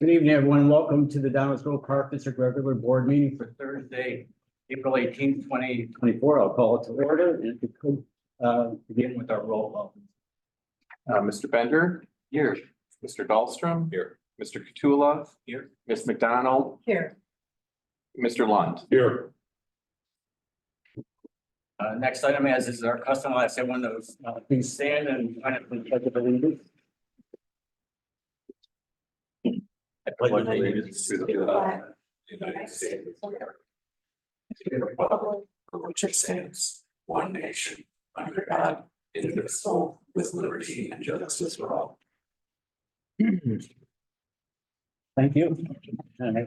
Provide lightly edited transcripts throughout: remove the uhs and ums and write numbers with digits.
Good evening, everyone. Welcome to the Donaldsonville Park District regular board meeting for Thursday, April 18th, 2024. I'll call it to order and if we could begin with our roll call. Mr. Bender. Here. Mr. Dahlstrom. Here. Mr. Katula. Here. Ms. McDonald. Here. Mr. Lund. Here. Next item, as is our custom, I'll ask everyone to please stand and join us in the pledge of allegiance. I pledge allegiance to the flag of the United States of America, to the republic for which it stands, one nation, under God, indivisible, with liberty and justice for all. Thank you. Do you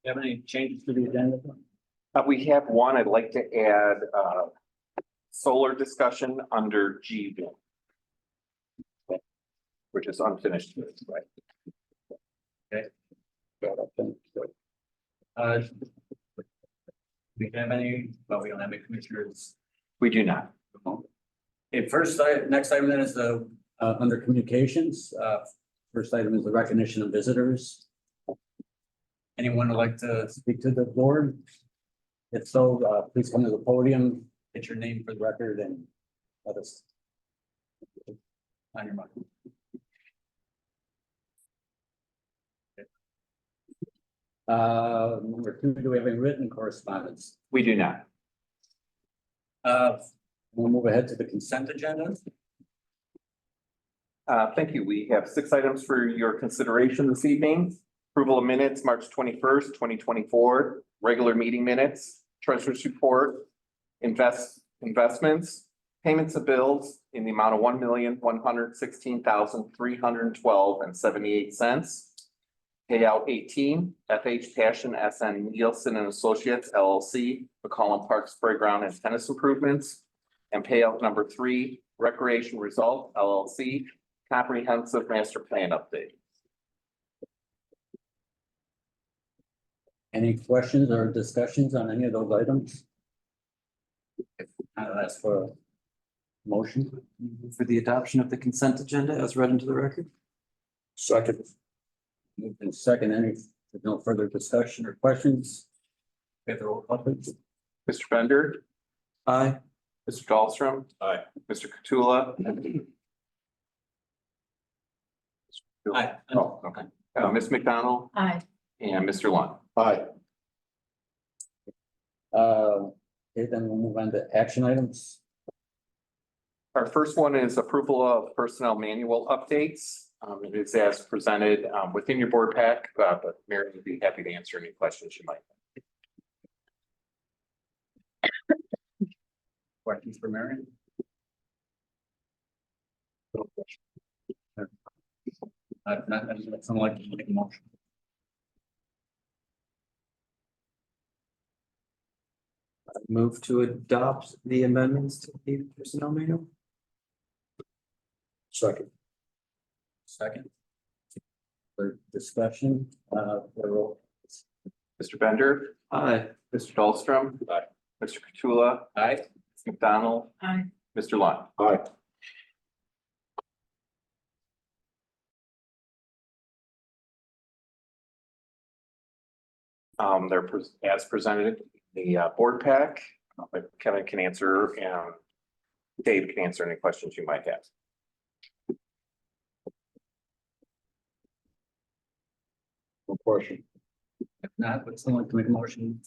have any changes to the agenda? We have one. I'd like to add solar discussion under G, which is unfinished. Right. We have any, well, we don't have any commissioners. We do not. Okay, next item then is the, under communications, first item is the recognition of visitors. Anyone would like to speak to the board? If so, please come to the podium, get your name for the record and let us on your mic. Number two, do we have any written correspondence? We do not. We'll move ahead to the consent agenda. Thank you. We have 6 items for your consideration this evening. Approval of minutes, March 21st, 2024, regular meeting minutes, treasurer's report, investments, payments of bills in the amount of $1,116,312.78. Payout 18, FH Passion SN Nielsen and Associates LLC, McCollum Parks Playground and Tennis Improvements. And payout number 3, Recreation Result LLC, Comprehensive Master Plan Update. Any questions or discussions on any of those items? If not, ask for a motion. For the adoption of the consent agenda as read into the record. Second. Moved in second, there's no further discussion or questions. We have the roll call, please. Mr. Bender. Aye. Mr. Dahlstrom. Aye. Mr. Katula. Aye. Oh, okay. Ms. McDonald Aye. and Mr. Lund. Aye. Okay, then we'll move on to action items. Our first one is approval of personnel manual updates. It is as presented within your board pack, but Mary would be happy to answer any questions you might have. Questions for Marion? Not, I'd someone like to make a motion. Move to adopt the amendments to the personnel manual. Second. Second. For discussion, the roll. Mr. Bender. Aye. Mr. Dahlstrom. Aye. Mr. Katula. Aye. Ms. McDonald. Aye. Mr. Lund. Aye. They're as presented in the board pack. But Kevin can answer and Dave can answer any questions you might have. No question. If not, would someone like to make a motion?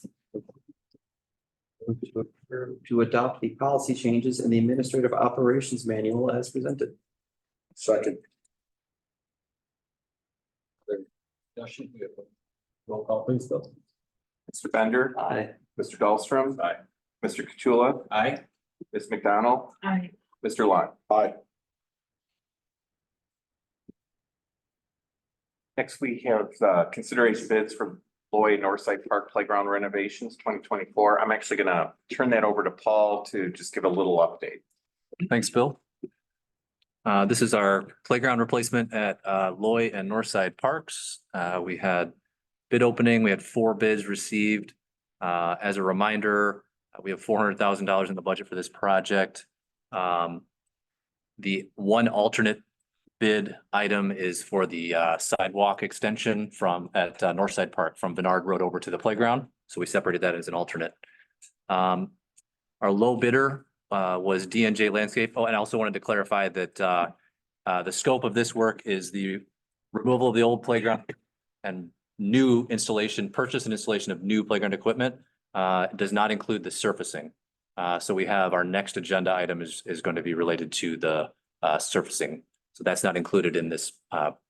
To adopt the policy changes in the administrative operations manual as presented. Second. Discussion, we have a roll call, please, Bill. Mr. Bender. Aye. Mr. Dahlstrom. Aye. Mr. Katula. Aye. Ms. McDonald. Aye. Mr. Lund. Aye. Next, we have consideration bids for Lloyd Northside Park Playground renovations 2024. I'm actually going to turn that over to Paul to just give a little update. Thanks, Bill. This is our playground replacement at Loy and Northside Parks. We had bid opening. We had 4 bids received. As a reminder, we have $400,000 in the budget for this project. The one alternate bid item is for the sidewalk extension from Northside Park from Bernard Road over to the playground. So we separated that as an alternate. Our low bidder was D&J Landscape. Oh, and I also wanted to clarify that the scope of this work is the removal of the old playground and new installation, purchase and installation of new playground equipment. It does not include the surfacing. So we have our next agenda item is going to be related to the surfacing. So that's not included in this,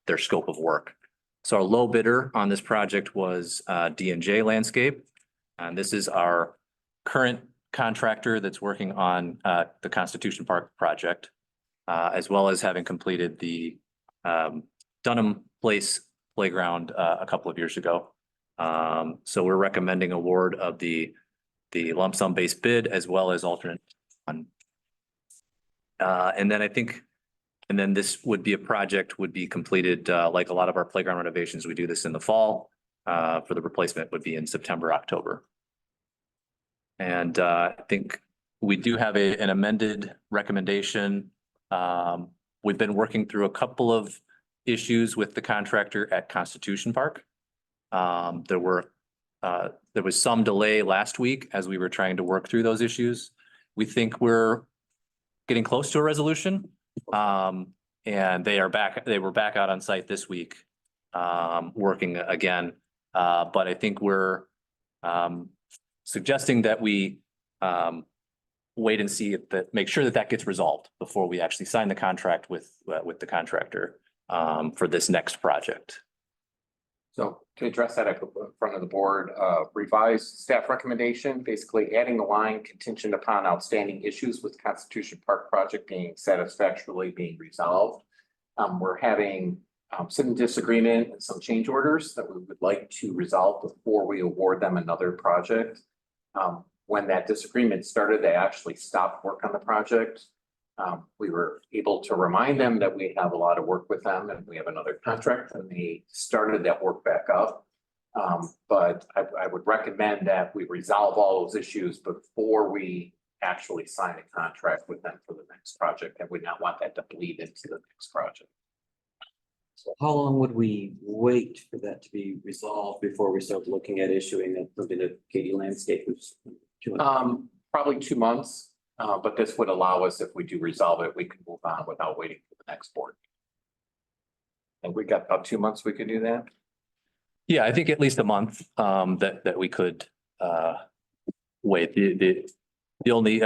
their scope of work. So our low bidder on this project was D&J Landscape. And this is our current contractor that's working on the Constitution Park project, as well as having completed the Dunham Place playground a couple of years ago. So we're recommending award of the lump sum base bid as well as alternate one. And then this would be a project would be completed like a lot of our playground renovations. We do this in the fall. For the replacement would be in September, October. And I think we do have an amended recommendation. We've been working through a couple of issues with the contractor at Constitution Park. There was some delay last week as we were trying to work through those issues. We think we're getting close to a resolution. And they were back out on site this week, working again. But I think we're suggesting that we wait and see make sure that gets resolved before we actually sign the contract with the contractor for this next project. So to address that in front of the board, revised staff recommendation, basically adding the line contingent upon outstanding issues with Constitution Park project being satisfactorily being resolved. We're having some disagreement and some change orders that we would like to resolve before we award them another project. When that disagreement started, they actually stopped work on the project. We were able to remind them that we have a lot of work with them and we have another contract, and they started that work back up. But I would recommend that we resolve all those issues before we actually sign a contract with them for the next project. And we not want that to bleed into the next project. So how long would we wait for that to be resolved before we start looking at issuing something that Katie Landscape was doing? Probably 2 months. But this would allow us, if we do resolve it, we can move on without waiting for the next board. And we got about 2 months we could do that. Yeah, I think at least a month that we could wait. The only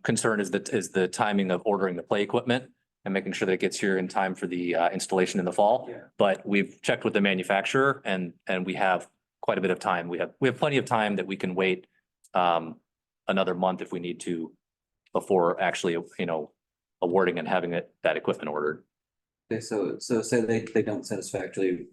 concern is the timing of ordering the play equipment and making sure that it gets here in time for the installation in the fall. Yeah. But we've checked with the manufacturer and we have quite a bit of time. We have plenty of time that we can wait another month if we need to before actually, awarding and having that equipment ordered. Okay, so say they don't satisfactorily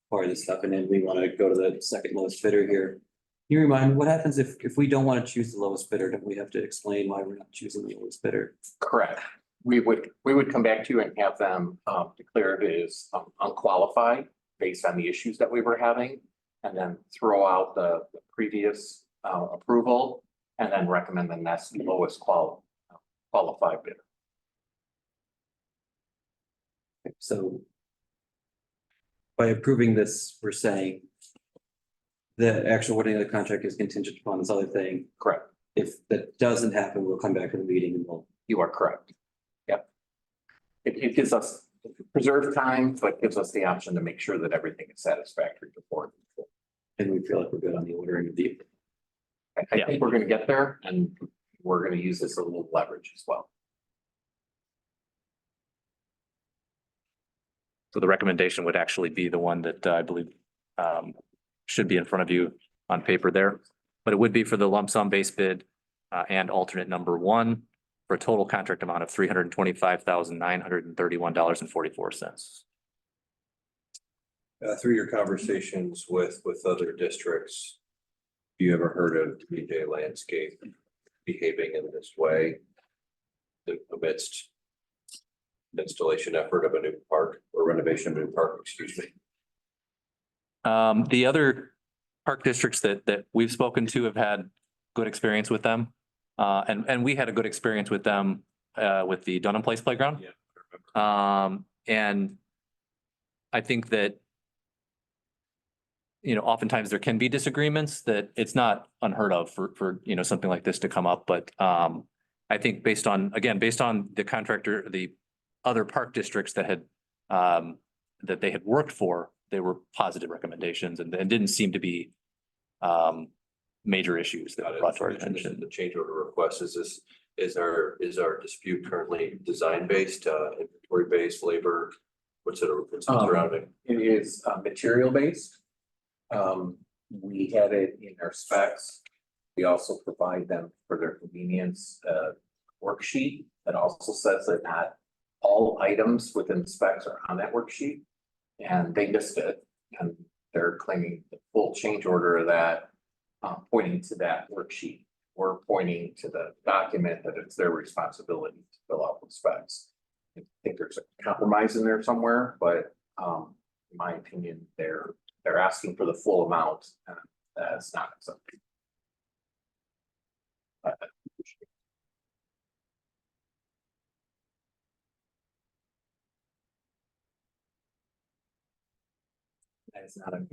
acquire this stuff and then we want to go to the second lowest bidder here. Can you remind me what happens if we don't want to choose the lowest bidder? Don't we have to explain why we're not choosing the lowest bidder? Correct. We would come back to you and have them declare it as unqualified based on the issues that we were having, and then throw out the previous approval and then recommend the next lowest qualified bidder. So by approving this, we're saying the actual wording of the contract is contingent upon this other thing. Correct. If that doesn't happen, we'll come back to the meeting and we'll. You are correct. Yep. It gives us preserved time, but gives us the option to make sure that everything is satisfactory before. And we feel like we're good on the ordering of the. I think we're gonna get there, and we're gonna use this as a little leverage as well. So the recommendation would actually be the one that I believe should be in front of you on paper there. But it would be for the lump sum base bid and alternate number 1 for a total contract amount of $325,931.44. Through your conversations with other districts, have you ever heard of DJ Landscape behaving in this way amidst installation effort of a new park or renovation of a new park, excuse me? The other park districts that we've spoken to have had good experience with them. And we had a good experience with them with the Dunham Place playground. Yeah, And I think that, you know, oftentimes there can be disagreements, that it's not unheard of for, you know, something like this to come up, but, I think based on the contractor, the other park districts that had, that they had worked for, they were positive recommendations and didn't seem to be, major issues that Got were it. brought to our You mentioned attention. The change order request, is our dispute currently design based, inventory based, labor? What's it surrounding? It is material based. We had it in our specs. We also provide them for their convenience, worksheet that also says that not all items within the specs are on that worksheet. And they missed it, and they're claiming the full change order of that, pointing to that worksheet. We're pointing to the document that it's their responsibility to fill out the specs. I think there's a compromise in there somewhere, but in my opinion, they're asking for the full amount, and that's not acceptable. That is not a.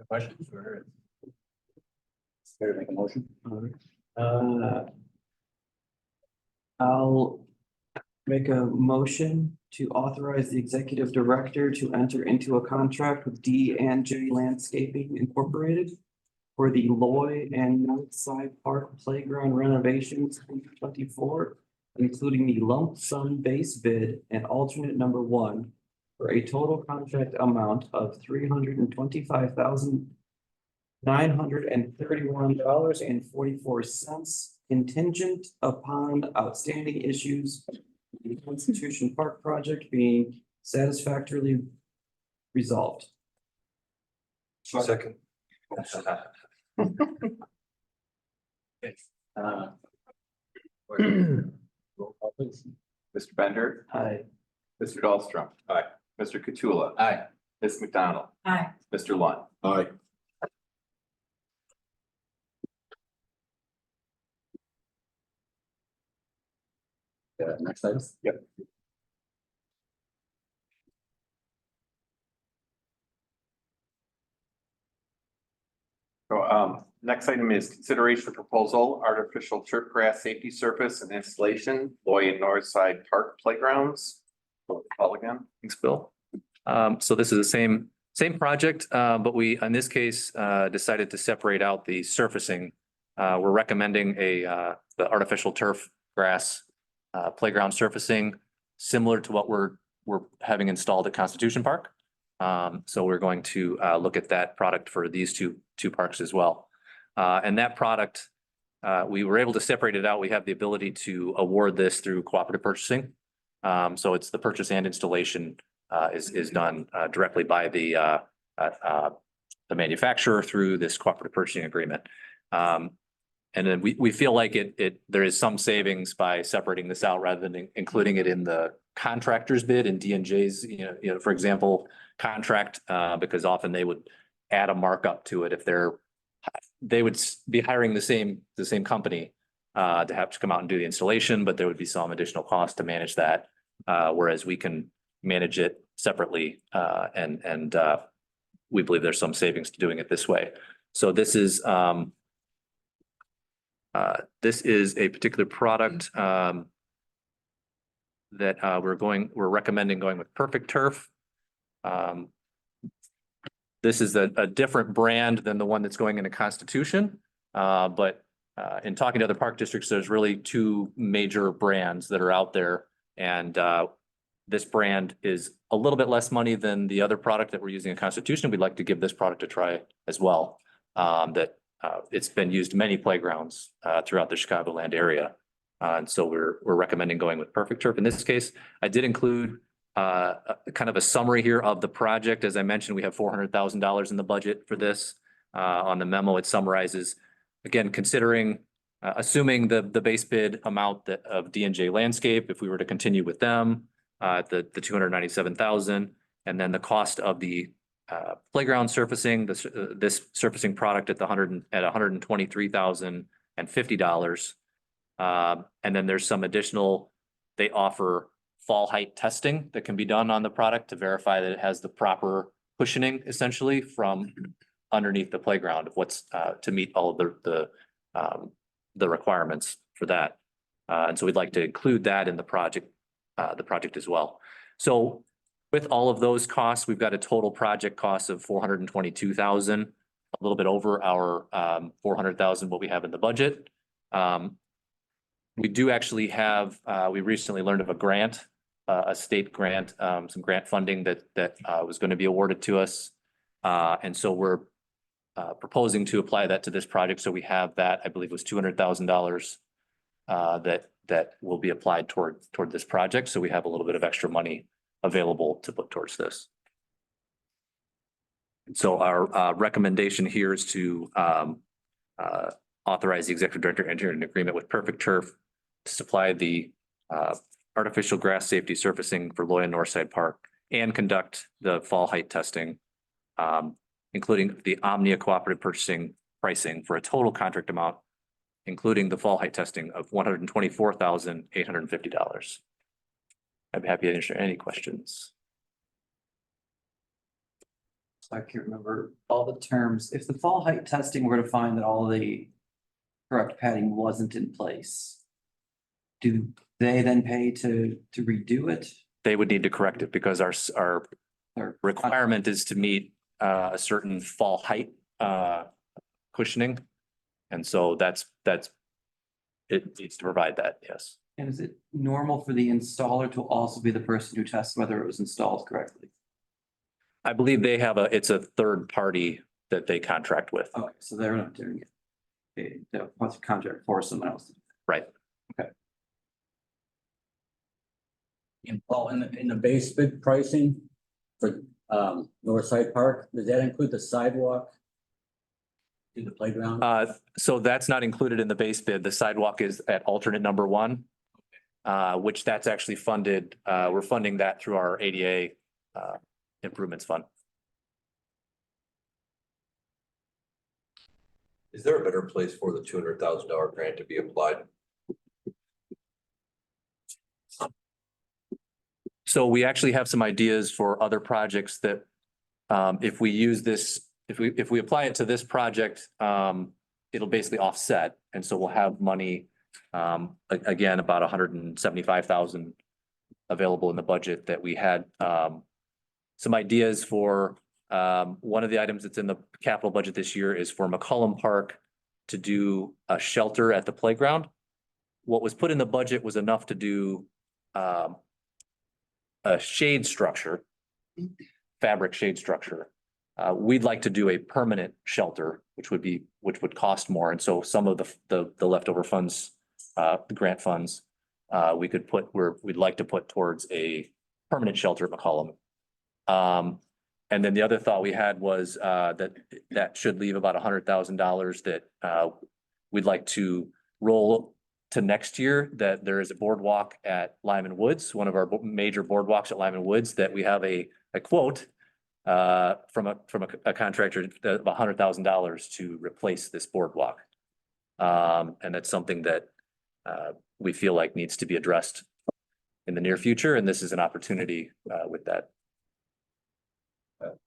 Questions or? Care to make a motion? I'll make a motion to authorize the executive director to enter into a contract with D&J Landscaping Incorporated for the Loy and Northside Park Playground renovations 2024, including the lump sum base bid and alternate number 1 for a total contract amount of $325,931.44, contingent upon outstanding issues of the Constitution Park project being satisfactorily resolved. Second. Roll call, please. Mr. Bender, Aye. Mr. Dahlstrom. Aye. Mr. Cottula, Aye. Ms. McDonald, Aye. Mr. Lund. Aye. Next item. Yep. So, next item is consideration of proposal, artificial turf grass safety surface and installation, Loy and Northside Park Playgrounds. Call again. Thanks, Bill. So this is the same project, but we, in this case, decided to separate out the surfacing. We're recommending the artificial turf grass playground surfacing, similar to what we're having installed at Constitution Park. So we're going to look at that product for these two parks as well. And that product, we were able to separate it out. We have the ability to award this through cooperative purchasing. So it's the purchase and installation is done directly by the manufacturer through this cooperative purchasing agreement. And then we feel like there is some savings by separating this out rather than including it in the contractor's bid and D&J's, for example, contract, because often they would add a markup to it if they would be hiring the same company to have to come out and do the installation, but there would be some additional cost to manage that. Whereas we can manage it separately, and we believe there's some savings to doing it this way. So this is a particular product that we're recommending going with Perfect Turf. This is a different brand than the one that's going into Constitution, but in talking to other park districts, there's really two major brands that are out there, and this brand is a little bit less money than the other product that we're using in Constitution. We'd like to give this product a try as well. It's been used in many playgrounds throughout the Chicagoland area. And so we're recommending going with Perfect Turf. In this case, I did include kind of a summary here of the project. As I mentioned, we have $400,000 in the budget for this. On the memo, it summarizes, again, considering, assuming the base bid amount of D&J Landscape, if we were to continue with them, the $297,000, and then the cost of the playground surfacing, this surfacing product at $123,000, and $50. And then there's some additional, they offer fall height testing that can be done on the product to verify that it has the proper cushioning essentially from underneath the playground of what's to meet all of the requirements for that. And so we'd like to include that in the project as well. So with all of those costs, we've got a total project cost of $422,000, a little bit over our $400,000 what we have in the budget. We do actually have, we recently learned of a grant, a state grant, some grant funding that was going to be awarded to us. And so we're proposing to apply that to this project. So we have that, I believe it was $200,000 that will be applied toward this project. So we have a little bit of extra money available to put towards this. And so our recommendation here is to authorize the executive director to enter an agreement with Perfect Turf to supply the artificial grass safety surfacing for Loy and Northside Park and conduct the fall height testing, including the Omnia cooperative purchasing pricing for a total contract amount, including the fall height testing of $124,850. I'd be happy to answer any questions. So I can't remember all the terms. If the fall height testing were to find that all the correct padding wasn't in place, do they then pay to redo it? They would need to correct it because our Or requirement is to meet a certain fall height cushioning. And so that's it needs to provide that, yes. And is it normal for the installer to also be the person who tests whether it was installed correctly? I believe they have it's a third party that they contract with. Okay, so they're not doing it. They'll have to contract for someone else. Right. And Paul, in the base bid pricing for Northside Park, does that include the sidewalk to the playground? So that's not included in the base bid. The sidewalk is at alternate number 1, which that's actually funded. We're funding that through our ADA improvements fund. Is there a better place for the $200,000 grant to be applied? So we actually have some ideas for other projects that if we use this, if we apply it to this project, it'll basically offset. And so we'll have money, again, about $175,000 available in the budget that we had some ideas for. One of the items that's in the capital budget this year is for McCollum Park to do a shelter at the playground. What was put in the budget was enough to do a shade structure, fabric shade structure. We'd like to do a permanent shelter, which would cost more. And so some of the leftover funds, the grant funds, we'd like to put towards a permanent shelter at McCollum. And then the other thought we had was that should leave about $100,000 that we'd like to roll to next year. That there is a boardwalk at Lyman Woods, one of our major boardwalks at Lyman Woods, that we have a quote from a contractor of $100,000 to replace this boardwalk. And that's something that we feel like needs to be addressed in the near future. And this is an opportunity with that.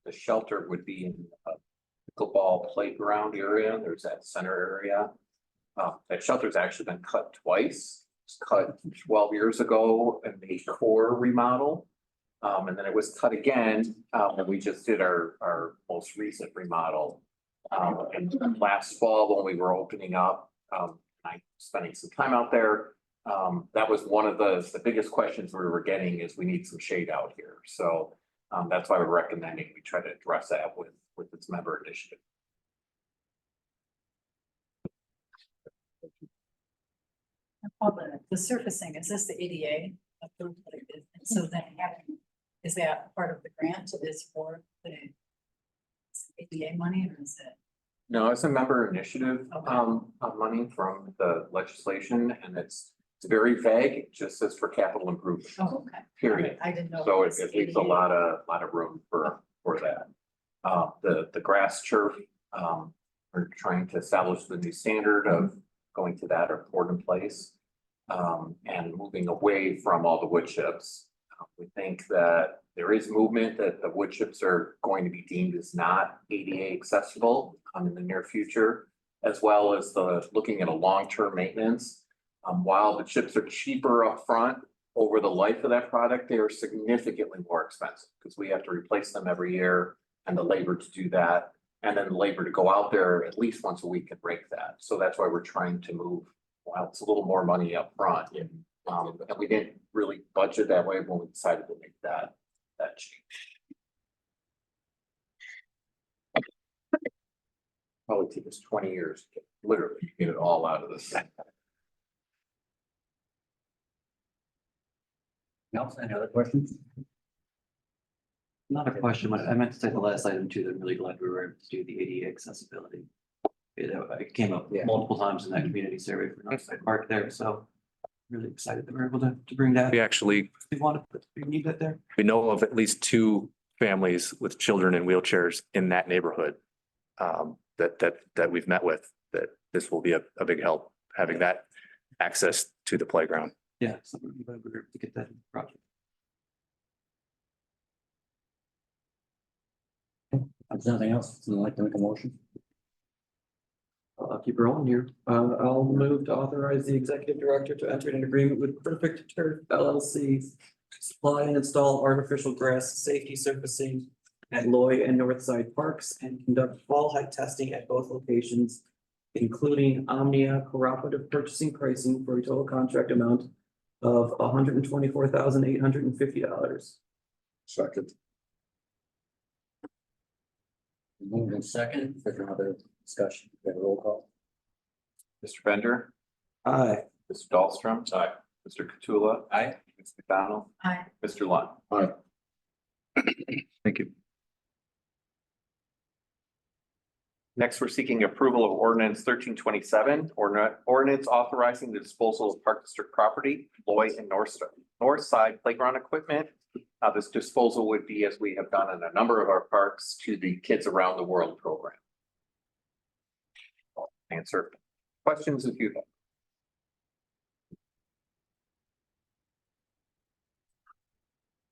The shelter would be in a pickleball playground area. There's that center area. That shelter's actually been cut twice. It was cut 12 years ago in the core remodel. And then it was cut again when we just did our most recent remodel. And last fall when we were opening up, I spending some time out there. That was one of the biggest questions we were getting is we need some shade out here. So that's why we're recommending we try to address that with its member initiative. The surfacing, is this the ADA approved? And so then is that part of the grant is for the ADA money or is it? No, it's a member initiative Okay. money from the legislation, and it's very vague. It just says for capital improvement. Oh, okay. Period. I didn't know. So was it leaves a ADA. lot of room for that. The grass turf, we're trying to establish the new standard of going to that or poured in place. And moving away from all the wood chips. We think that there is movement that the wood chips are going to be deemed as not ADA accessible in the near future, as well as looking at a long-term maintenance. While the chips are cheaper upfront, over the life of that product, they are significantly more expensive because we have to replace them every year and the labor to do that. And then the labor to go out there at least once a week and break that. So that's why we're trying to move, while it's a little more money up front. And we didn't really budget that way when we decided to make that change. Probably take us 20 years to literally get it all out of this. Else, any other questions? Not a question, but I meant to say the last item too, that I'm really glad we were able to do the ADA accessibility. It came up Yeah. multiple times in that community survey for Northside Park there, so really excited that we're able to bring that. We actually, We need that there. we know of at least 2 families with children in wheelchairs in that neighborhood. That we've met with, that this will be a big help, having that access to the playground. Yeah, so we're glad we were able to get that in the project. If there's nothing else, someone like to make a motion? I'll keep rolling here. I'll move to authorize the executive director to enter an agreement with Perfect Turf LLC. To supply and install artificial grass safety surfacing at Loy and Northside Parks and conduct fall height testing at both locations. Including Omnia cooperative purchasing pricing for a total contract amount of $124,850. Second. Moved in second, is there another discussion? We have a roll call. Mr. Bender, Aye. Mr. Dahlstrom. Aye. Mr. Cottula. Aye. Ms. McDonald, Aye. Mr. Lund. Aye. Thank you. Next, we're seeking approval of ordinance 1327, ordinance authorizing the disposal of Park District property, Loy and North Side playground equipment. This disposal would be, as we have done in a number of our parks, to the Kids Around the World program. I'll answer questions if you have.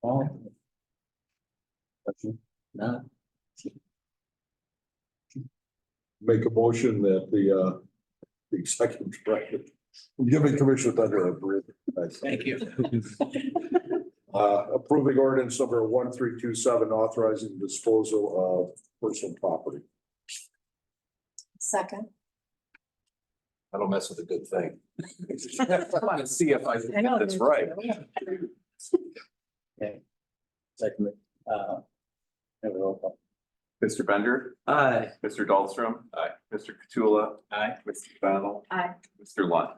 All. Question? Not. Make a motion that the executive director, give me Commissioner Thunder a breather. Thank you. Approving ordinance number 1327, authorizing disposal of personal property. Second. I don't mess with a good thing. I want to see if I can get this right. Okay. Second, have a roll call. Mr. Bender, Aye. Mr. Dahlstrom. Aye. Mr. Cottula. Aye. Mr. McDonald, Aye. Mr. Lund.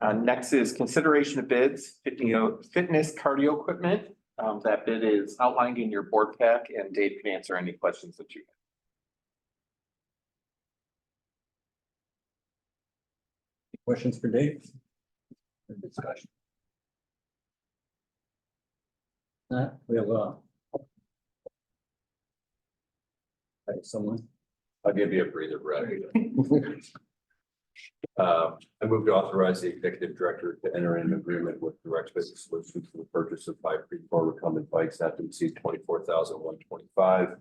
Aye. Next is consideration of bids, fitness cardio equipment. That bid is outlined in your board pack, and Dave can answer any questions that you have. Questions for Dave? Discussion. We have someone. I'll give you a breather, Brad. I move to authorize the executive director to enter an agreement with Direct Fitness Solutions for the purchase of 5 pre-core recumbent bikes not to exceed 24,125.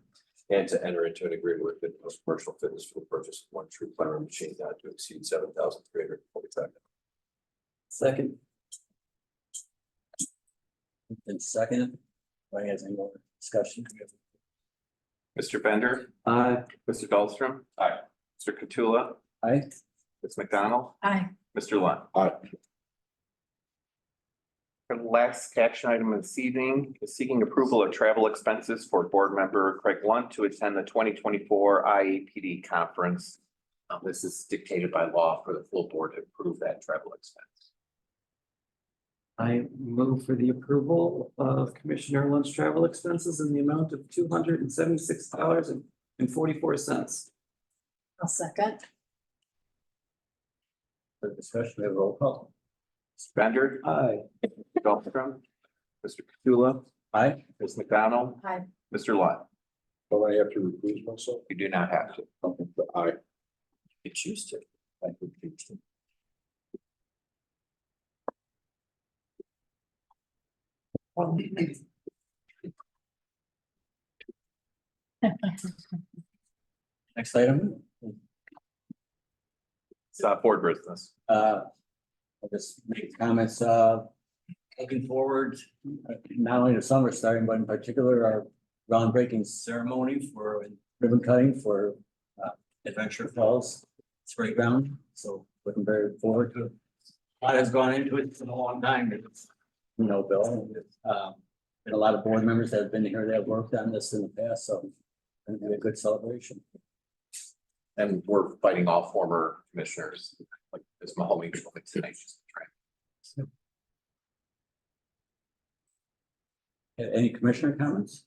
And to enter into an agreement with Fitness Commercial Fitness for the purchase of 1 true climber machine not to exceed 7,345. Second. And second, I guess any more discussion? Mr. Bender, Aye. Mr. Dahlstrom. Aye. Mr. Cottula, Aye. Ms. McDonald, Aye. Mr. Lund. Aye. The last action item this evening is seeking approval of travel expenses for board member Craig Lunt to attend the 2024 IAPD conference. This is dictated by law for the full board to approve that travel expense. I move for the approval of Commissioner Lunt's travel expenses in the amount of $276.44. I'll second. For discussion, we have a roll call. Mr. Bender, Aye. Mr. Dahlstrom, Mr. Cottula, Aye. Ms. McDonald, Aye. Mr. Lund. Don't I have to recuse myself? You do not have to. I, You choose to. I would choose to. Next item, It's board business. I'll just make comments, looking forward, not only to summer starting, but in particular, our groundbreaking ceremony for ribbon cutting for Adventure Falls Spray Ground. So looking very forward to it. A lot has gone into it for a long time. It's, you know, Bill, been a lot of board members that have been here that have worked on this in the past, so it's gonna be a good celebration. And we're fighting all former commissioners, like this Mahoney, like tonight, just trying. Any commissioner comments?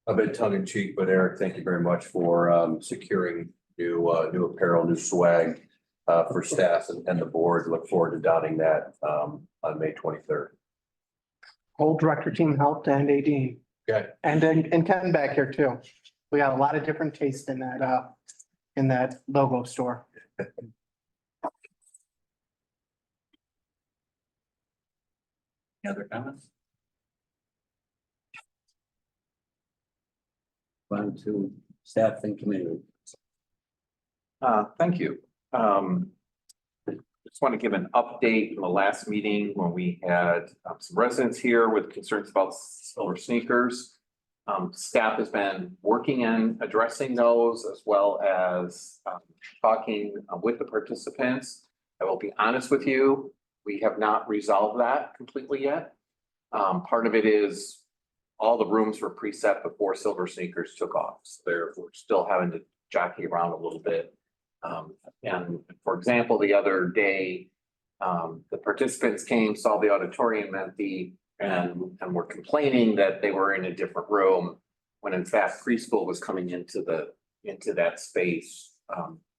A bit tongue in cheek, but Eric, thank you very much for securing new apparel, new swag for staff and the board. Look forward to donning that on May 23rd. Whole director team helped and AD. Okay. And Ken back here too. We got a lot of different tastes in that logo store. Any other comments? On to staff and committee. Thank you. Just want to give an update from the last meeting when we had some residents here with concerns about silver sneakers. Staff has been working on addressing those as well as talking with the participants. I will be honest with you, we have not resolved that completely yet. Part of it is all the rooms were preset before silver sneakers took off. So we're still having to jockey around a little bit. And for example, the other day, the participants came, saw the auditorium empty and were complaining that they were in a different room when in fact preschool was coming into that space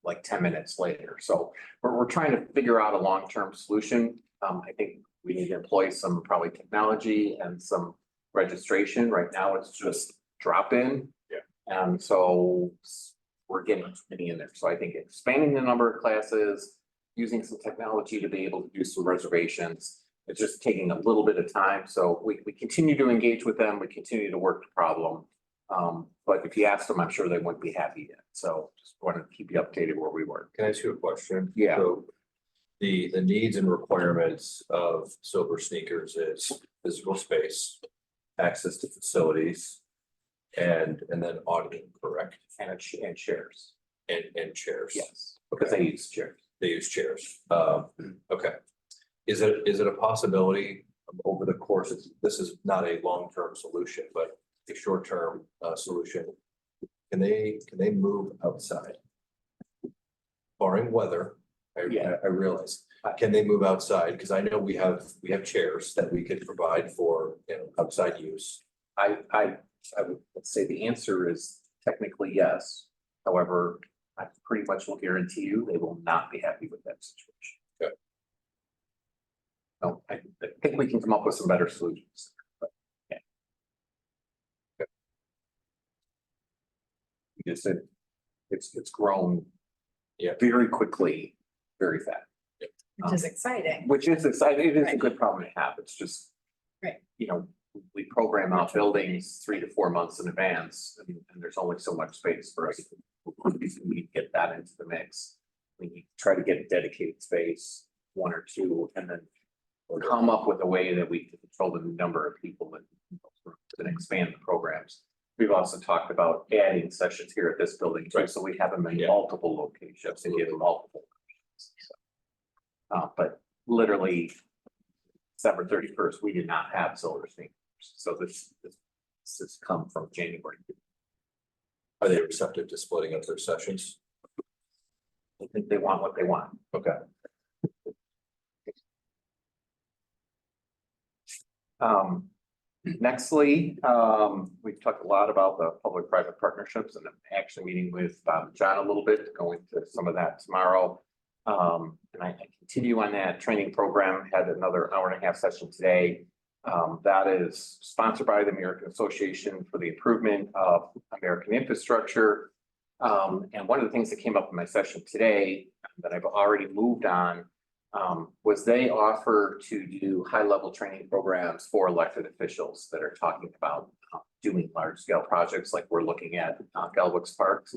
like 10 minutes later. So we're trying to figure out a long-term solution. I think we need to employ some probably technology and some registration. Right now, it's just drop in. Yeah. And so we're getting many in there. So I think expanding the number of classes, using some technology to be able to do some reservations. It's just taking a little bit of time. So we continue to engage with them. We continue to work the problem. But if you ask them, I'm sure they wouldn't be happy yet. So just want to keep you updated where we were. Can I ask you a question? Yeah. So the needs and requirements of silver sneakers is physical space, access to facilities, and then auditing, correct? And chairs. And chairs. Yes, because they use chairs. They use chairs. Okay. Is it a possibility over the course, this is not a long-term solution, but a short-term solution? Can they move outside? Barring weather, I realize. Can they move outside? Because I know we have chairs that we could provide for, outside use. I would say the answer is technically yes. However, I pretty much will guarantee you they will not be happy with that situation. Okay. No, I think we can come up with some better solutions. But, yeah. Okay. You just said it's grown very quickly, very fast. Which is exciting. Which is exciting. It is a good problem to have. It's just. Right. You know, we program out buildings 3 to 4 months in advance and there's only so much space for us. We get that into the mix. We try to get a dedicated space, 1 or 2, and then come up with a way that we can control the number of people and expand the programs. We've also talked about adding sessions here at this building too, so we have them in multiple locations and give them multiple. But literally December 31st, we did not have silver sneakers. So this has come from January. Are they receptive to splitting up their sessions? I think they want what they want. Okay. Nextly, we've talked a lot about the public-private partnerships and I'm actually meeting with Bob and John a little bit, going to some of that tomorrow. And I continue on that training program, had another 1.5 hour session today. That is sponsored by the American Association for the Improvement of American Infrastructure. And one of the things that came up in my session today that I've already moved on was they offer to do high-level training programs for elected officials that are talking about doing large-scale projects like we're looking at Galwick's Parks.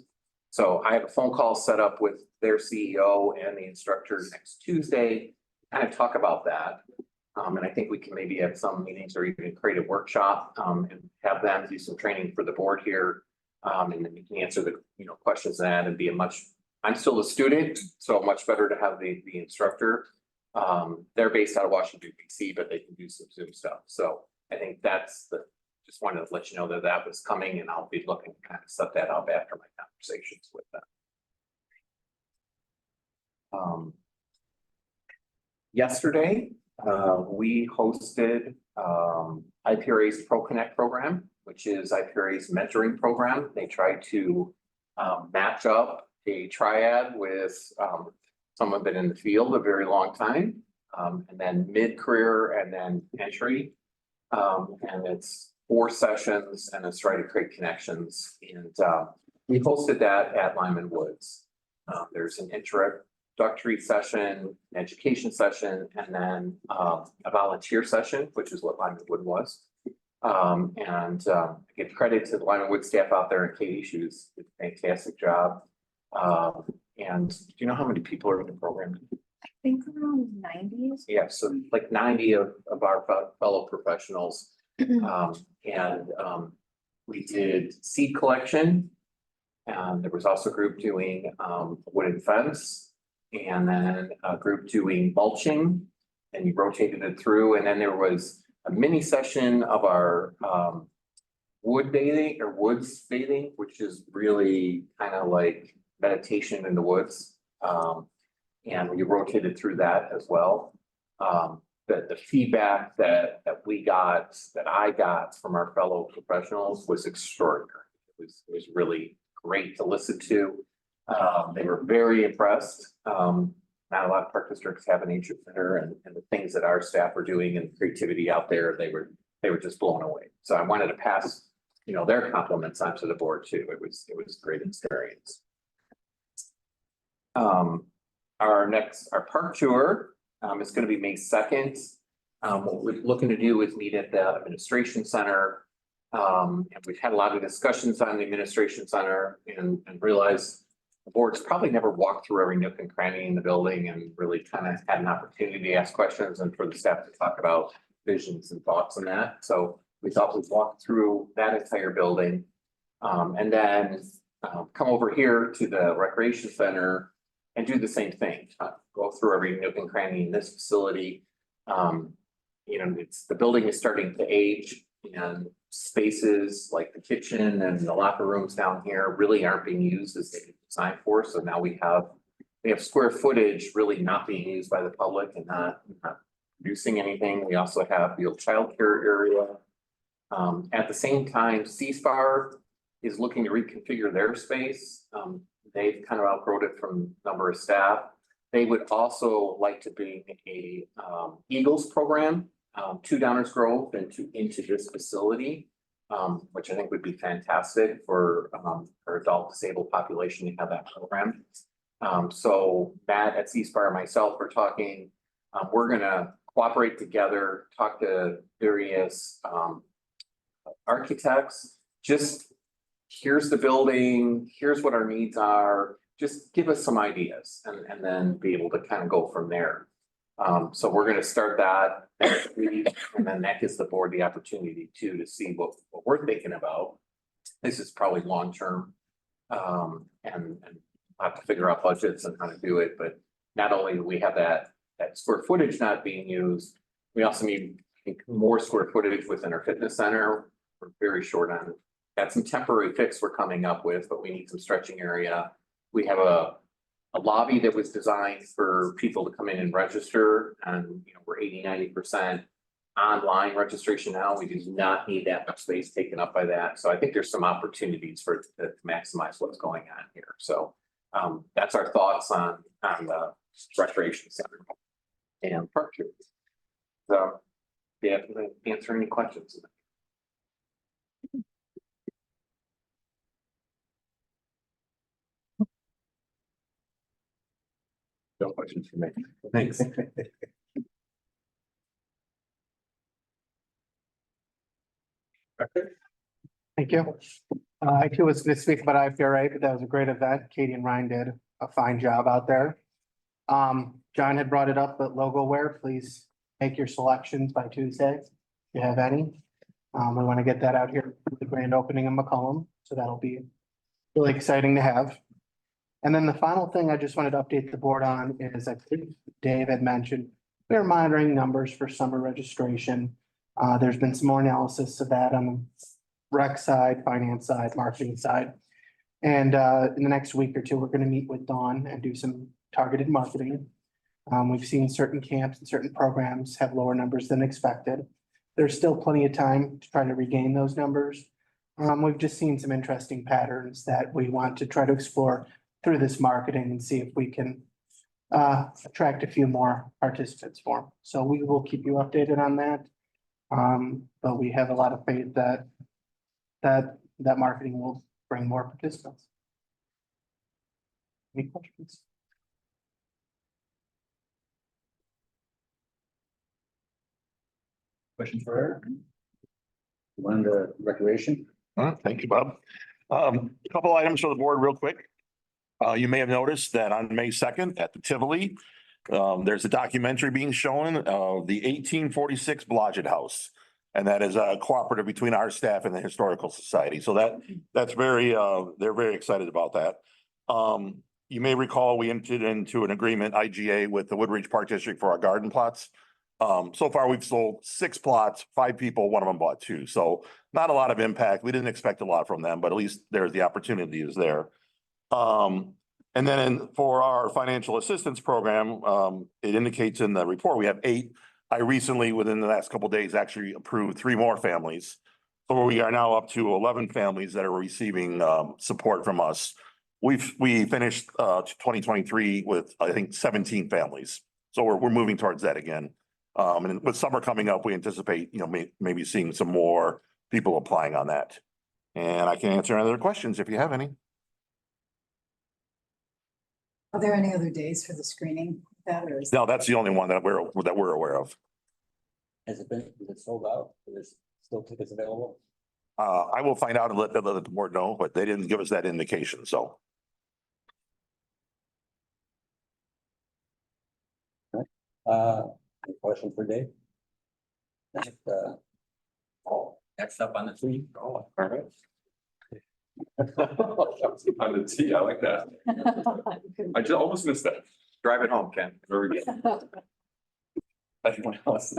So I have a phone call set up with their CEO and the instructor next Tuesday, to kind of talk about that. And I think we can maybe have some meetings or even create a workshop and have them do some training for the board here. And then we can answer the questions that and be I'm still a student, so much better to have the instructor. They're based out of Washington, DC, but they can do some Zoom stuff. So I think just wanted to let you know that was coming, and I'll be looking to kind of set that up after my conversations with them. Yesterday, we hosted IPRA's Pro Connect program, which is IPRA's mentoring program. They try to match up a triad with someone been in the field a very long time, and then mid-career and then entry. And it's 4 sessions and it's trying to create connections. And we hosted that at Lyman Woods. There's an introductory session, an education session, and then a volunteer session, which is what Lyman Wood was. I give credit to the Lyman Wood staff out there, and Katie, she was did a fantastic job. And do you know how many people are in the program? I think around 90. Yeah, so like 90 of our fellow professionals. We did seed collection. And there was also a group doing wooden fence, and then a group doing mulching, and you rotated it through. And then there was a mini session of our woods bathing, which is really kind of like meditation in the woods. And we rotated through that as well. The feedback that I got from our fellow professionals was extraordinary. It was really great to listen to. They were very impressed. Not a lot of park districts have an nature center, and the things that our staff are doing and creativity out there, they were just blown away. So I wanted to pass, their compliments onto the board too. It was a great experience. Our park tour is going to be May 2nd. What we're looking to do is meet at the administration center. And we've had a lot of discussions on the administration center and realized the board's probably never walked through every nook and cranny in the building and really kind of had an opportunity to ask questions and for the staff to talk about visions and thoughts on that. So we thought we'd walk through that entire building. And then come over here to the recreation center and do the same thing. Go through every nook and cranny in this facility. The building is starting to age, and spaces like the kitchen and the locker rooms down here really aren't being used as they designed for. So now we have square footage really not being used by the public and not producing anything. We also have the old childcare area. At the same time, CSPAR is looking to reconfigure their space. They've kind of outgrown it from number of staff. They would also like to bring a Eagles program to Downers Grove and into this facility, which I think would be fantastic for our adult disabled population to have that program. So Matt at CSPAR and myself are talking. We're gonna cooperate together, talk to various architects. Just here's the building, here's what our needs are. Just give us some ideas and then be able to kind of go from there. So we're going to start that next week, and then that gives the board the opportunity to see what we're thinking about. This is probably long-term, and have to figure out budgets and how to do it. But not only do we have that square footage not being used, we also need, I think, more square footage within our fitness center. We're very short on. Got some temporary fix we're coming up with, but we need some stretching area. We have a lobby that was designed for people to come in and register, and we're 80–90% online registration now. We do not need that much space taken up by that. So I think there's some opportunities to maximize what's going on here. So that's our thoughts on the recreation center and park tour. So Be happy to answer any questions. No questions for me. Thanks. Thank you. I too was gonna speak about IPRA, but that was a great event. Katie and Ryan did a fine job out there. John had brought it up, but logo wear, please make your selections by Tuesday, if you have any. We want to get that out here for the grand opening in McCollum, so that'll be really exciting to have. And then the final thing I just wanted to update the board on is, I think Dave had mentioned, we are monitoring numbers for summer registration. There's been some more analysis of that on the rec side, finance side, marketing side. And in the next week or two, we're gonna meet with Dawn and do some targeted marketing. We've seen certain camps and certain programs have lower numbers than expected. There's still plenty of time to try to regain those numbers. We've just seen some interesting patterns that we want to try to explore through this marketing and see if we can attract a few more participants for them. So we will keep you updated on that. But we have a lot of faith that marketing will bring more participants. Any questions? Question for Eric? One to recreation? Thank you, Bob. A couple items for the board real quick. You may have noticed that on May 2nd at the Tivoli, there's a documentary being shown of the 1846 Blodgett House. And that is a cooperative between our staff and the Historical Society. So that's very, they're very excited about that. You may recall we entered into an agreement, IGA, with the Woodridge Park District for our garden plots. So far, we've sold 6 plots, 5 people, one of them bought 2. So not a lot of impact. We didn't expect a lot from them, but at least there's the opportunity is there. And then for our financial assistance program, it indicates in the report, we have 8. I recently, within the last couple of days, actually approved 3 more families. So we are now up to 11 families that are receiving support from us. We finished 2023 with, I think, 17 families. So we're moving towards that again. And with summer coming up, we anticipate, maybe seeing some more people applying on that. And I can answer any other questions if you have any. Are there any other days for the screening? No, that's the only one that we're aware of. Is it sold out? There's still tickets available? I will find out and let the board know, but they didn't give us that indication, so. Any question for Dave? Next up on the team. All right. On the T, I like that. I just almost missed that. Drive it home, Ken. Very good. Anyone else?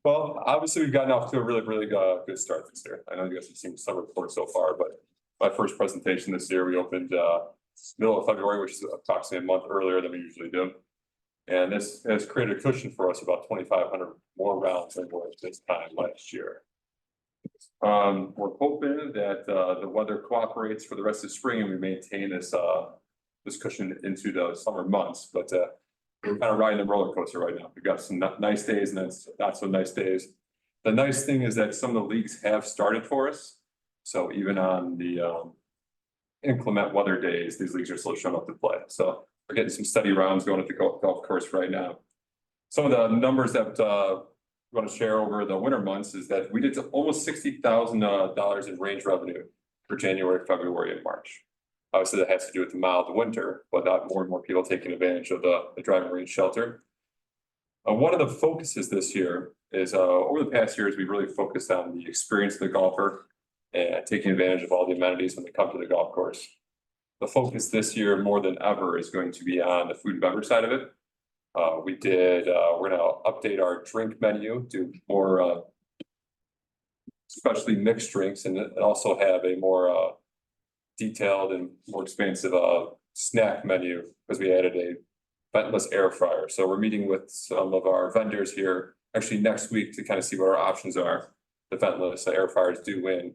Well, obviously, we've gotten off to a really, really good start this year. I know you guys have seen some reports so far, but my first presentation this year, we opened middle of February, which is approximately a month earlier than we usually do. And this has created a cushion for us, about 2,500 more rounds than was this time last year. We're hoping that the weather cooperates for the rest of the spring and we maintain this cushion into the summer months, but we're kind of riding the roller coaster right now. We've got some nice days and then not so nice days. The nice thing is that some of the leagues have started for us. So even on the inclement weather days, these leagues are still showing up to play. So we're getting some steady rounds going at the golf course right now. Some of the numbers that we want to share over the winter months is that we did almost $60,000 in range revenue for January, February, and March. Obviously, that has to do with the mild winter, but not more and more people taking advantage of the driving range shelter. One of the focuses this year is over the past years, we've really focused on the experience of the golfer and taking advantage of all the amenities when they come to the golf course. The focus this year more than ever is going to be on the food and beverage side of it. We're going to update our drink menu, do more especially mixed drinks, and also have a more detailed and more expansive snack menu because we added a ventless air fryer. So we're meeting with some of our vendors here actually next week to kind of see what our options are. The ventless air fryers due in, I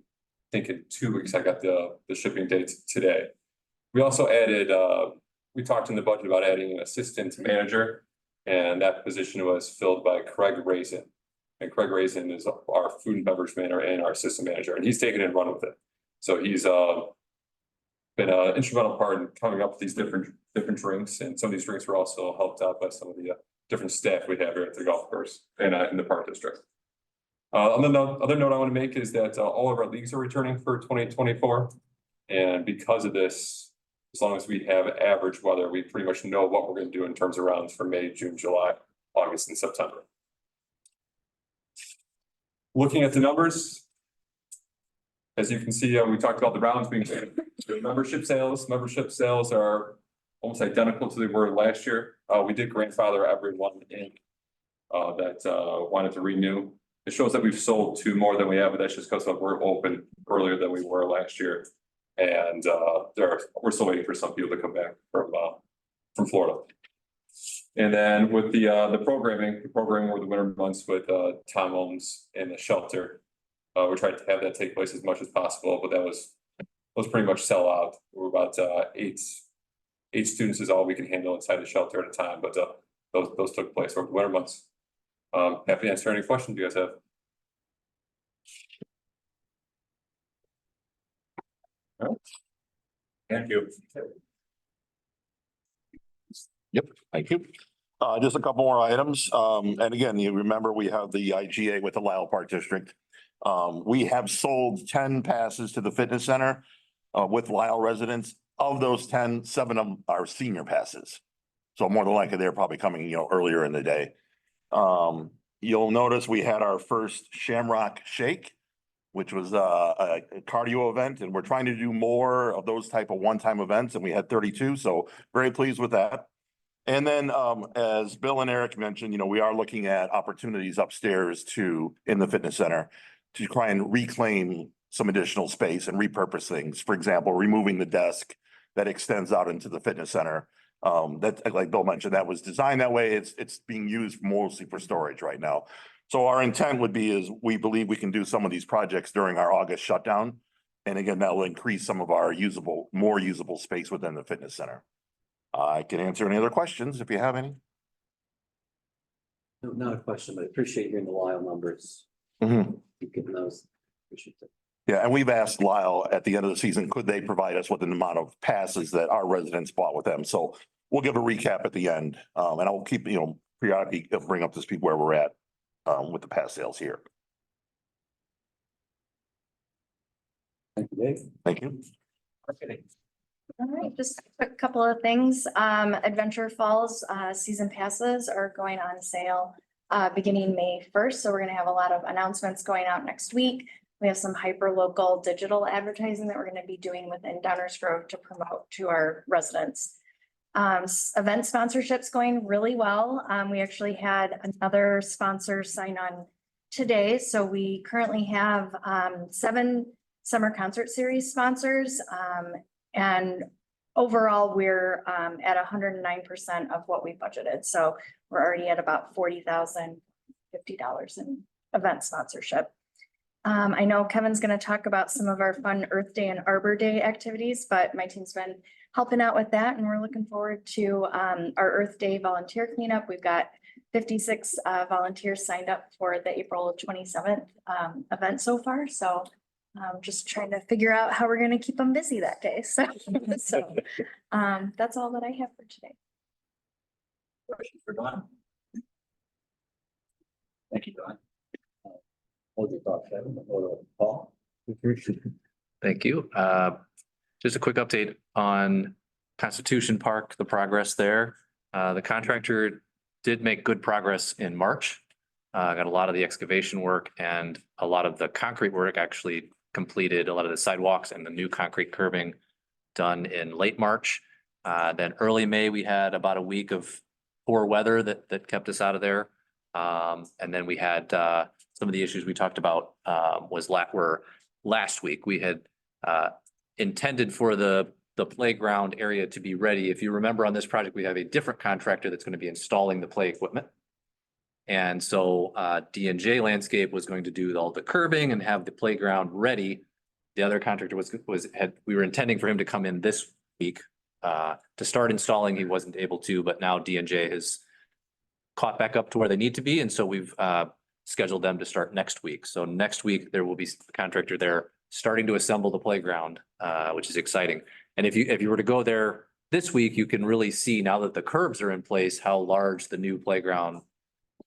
think in 2 weeks. I got the shipping dates today. We also added, we talked in the budget about adding an assistant manager. And that position was filled by Craig Raisin. And Craig Raisin is our food and beverage manager and our assistant manager, and he's taken it and run with it. So he's been an instrumental part in coming up with these different drinks, and some of these drinks were also helped out by some of the different staff we have here at the golf course and in the park district. Other note I want to make is that all of our leagues are returning for 2024, and because of this, as long as we have average weather, we pretty much know what we're going to do in terms of rounds for May, June, July, August, and September. Looking at the numbers, as you can see, we talked about the rounds being membership sales. Membership sales are almost identical to they were last year. We did grandfather everyone in that wanted to renew. It shows that we've sold two more than we have, but that's just because we're open earlier than we were last year. And we're still waiting for some people to come back from Florida. And then with the programming were the winter months with Tom Holmes and the shelter. We're trying to have that take place as much as possible, but that was pretty much sell out. We're about eight students is all we can handle inside the shelter at a time, but those took place over the winter months. Happy to answer any questions you guys have. All right. Thank you. Yep, thank you. Just a couple more items. And again, you remember we have the IGA with the Lyle Park District. We have sold 10 passes to the fitness center with Lyle residents. Of those 10, 7 of them are senior passes. So more than likely, they're probably coming, earlier in the day. You'll notice we had our first Shamrock Shake, which was a cardio event, and we're trying to do more of those type of one-time events, and we had 32, so very pleased with that. And then, as Bill and Eric mentioned, we are looking at opportunities upstairs in the fitness center to try and reclaim some additional space and repurpose things. For example, removing the desk that extends out into the fitness center. That, like Bill mentioned, that was designed that way. It's being used mostly for storage right now. So our intent would be is we believe we can do some of these projects during our August shutdown. And again, that will increase some of our more usable space within the fitness center. I can answer any other questions if you have any. No, not a question, but I appreciate hearing the Lyle numbers. Keep getting those. Appreciate that. Yeah, and we've asked Lyle at the end of the season, could they provide us with an amount of passes that our residents bought with them? So we'll give a recap at the end. And I'll keep, periodically bring up to speed where we're at with the pass sales here. Thank you, Dave. Thank you. Okay. All right, just a quick couple of things. Adventure Falls season passes are going on sale beginning May 1st. So we're going to have a lot of announcements going out next week. We have some hyper local digital advertising that we're going to be doing within Downers Grove to promote to our residents. Event sponsorships going really well. We actually had another sponsor sign on today. So we currently have 7 summer concert series sponsors. And overall, we're at 109% of what we budgeted. So we're already at about $40,050 in event sponsorship. I know Kevin's going to talk about some of our fun Earth Day and Arbor Day activities, but my team's been helping out with that. And we're looking forward to our Earth Day volunteer cleanup. We've got 56 volunteers signed up for the April 27th event so far. So just trying to figure out how we're going to keep them busy that day. So that's all that I have for today. Questions for Don? Thank you, Don. Hold your thoughts, Kevin. Paul. Thank you. Just a quick update on Constitution Park, the progress there. The contractor did make good progress in March. Got a lot of the excavation work and a lot of the concrete work actually completed, a lot of the sidewalks and the new concrete curbing done in late March. Then early May, we had about a week of poor weather that kept us out of there. And then we had some of the issues we talked about were last week. We had intended for the playground area to be ready. If you remember on this project, we have a different contractor that's going to be installing the play equipment. And so D&J Landscape was going to do all the curbing and have the playground ready. The other contractor we were intending for him to come in this week to start installing. He wasn't able to, but now D&J has caught back up to where they need to be. And so we've scheduled them to start next week. So next week, there will be a contractor there starting to assemble the playground, which is exciting. And if you were to go there this week, you can really see now that the curbs are in place, how large the new playground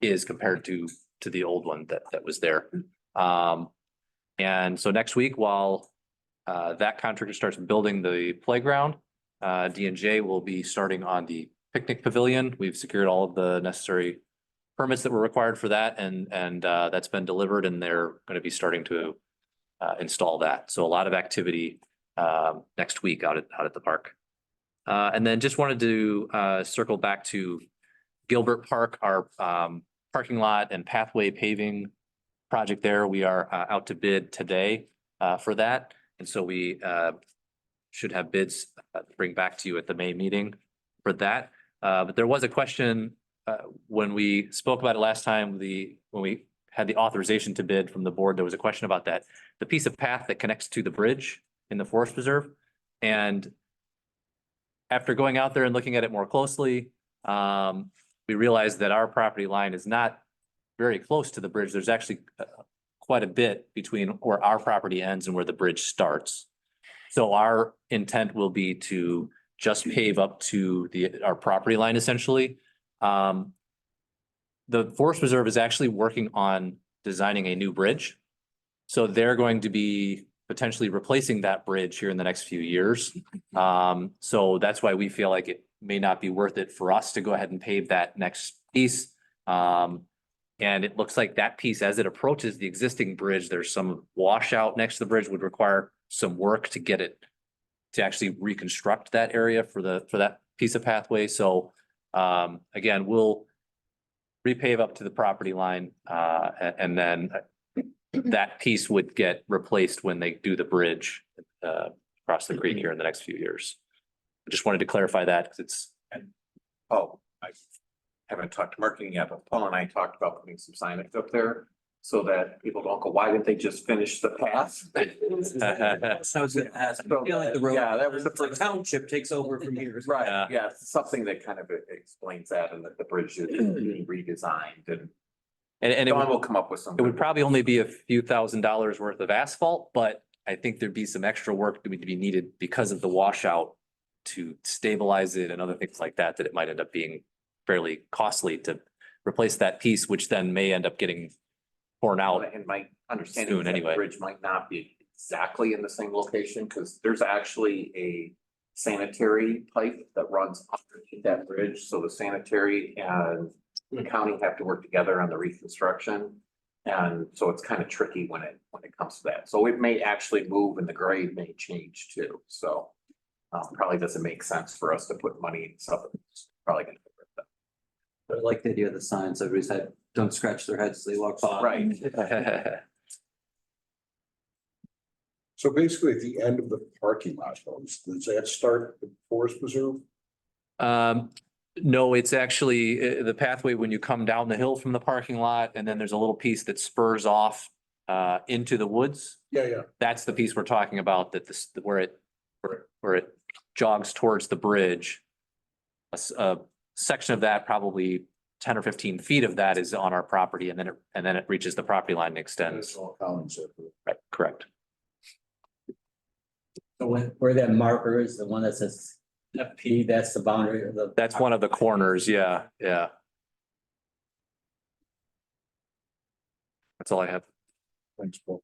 is compared to the old one that was there. And so next week, while that contractor starts building the playground, D&J will be starting on the picnic pavilion. We've secured all of the necessary permits that were required for that, and that's been delivered, and they're going to be starting to install that. So a lot of activity next week out at the park. And then just wanted to circle back to Gilbert Park, our parking lot and pathway paving project there. We are out to bid today for that. And so we should have bids to bring back to you at the May meeting for that. But there was a question when we spoke about it last time, when we had the authorization to bid from the board, there was a question about that. The piece of path that connects to the bridge in the forest preserve. And after going out there and looking at it more closely, we realized that our property line is not very close to the bridge. There's actually quite a bit between where our property ends and where the bridge starts. So our intent will be to just pave up to our property line essentially. The Forest Reserve is actually working on designing a new bridge. So they're going to be potentially replacing that bridge here in the next few years. So that's why we feel like it may not be worth it for us to go ahead and pave that next piece. And it looks like that piece, as it approaches the existing bridge, there's some washout next to the bridge, would require some work to get it to actually reconstruct that area for that piece of pathway. So again, we'll repave up to the property line, and then that piece would get replaced when they do the bridge across the creek here in the next few years. I just wanted to clarify that because it's. Oh, I haven't talked to marketing yet, but Paul and I talked about putting some signage up there so that people don't go, why didn't they just finish the path? I was gonna ask, I feel like the road. Yeah, that was the The township takes over from here. Right, yeah, something that kind of explains that, and that the bridge is being redesigned, and it Dawn will would, come up with some. it would probably only be a few $1,000s worth of asphalt, but I think there'd be some extra work that would be needed because of the washout to stabilize it and other things like that, that it might end up being fairly costly to replace that piece, which then may end up getting torn out. And my understanding soon is that anyway. the bridge might not be exactly in the same location, because there's actually a sanitary pipe that runs underneath that bridge, so the sanitary and the county have to work together on the reconstruction. And so it's kind of tricky when it comes to that. So it may actually move and the grade may change too. So probably doesn't make sense for us to put money in stuff that's probably gonna. I like the idea of the sign, so everybody said, don't scratch their heads as they walk by. Right. So basically at the end of the parking lot, does that start the forest preserve? No, it's actually the pathway when you come down the hill from the parking lot, and then there's a little piece that spurs off into the woods. Yeah. That's the piece we're talking about, that where it jogs towards the bridge. A section of that, probably 10 or 15 feet of that, is on our property, and then it reaches the property line and extends. Right, correct. So where that marker is, the one that says FP, that's the boundary of the. That's one of the corners, yeah. That's all I have. Thanks, Paul.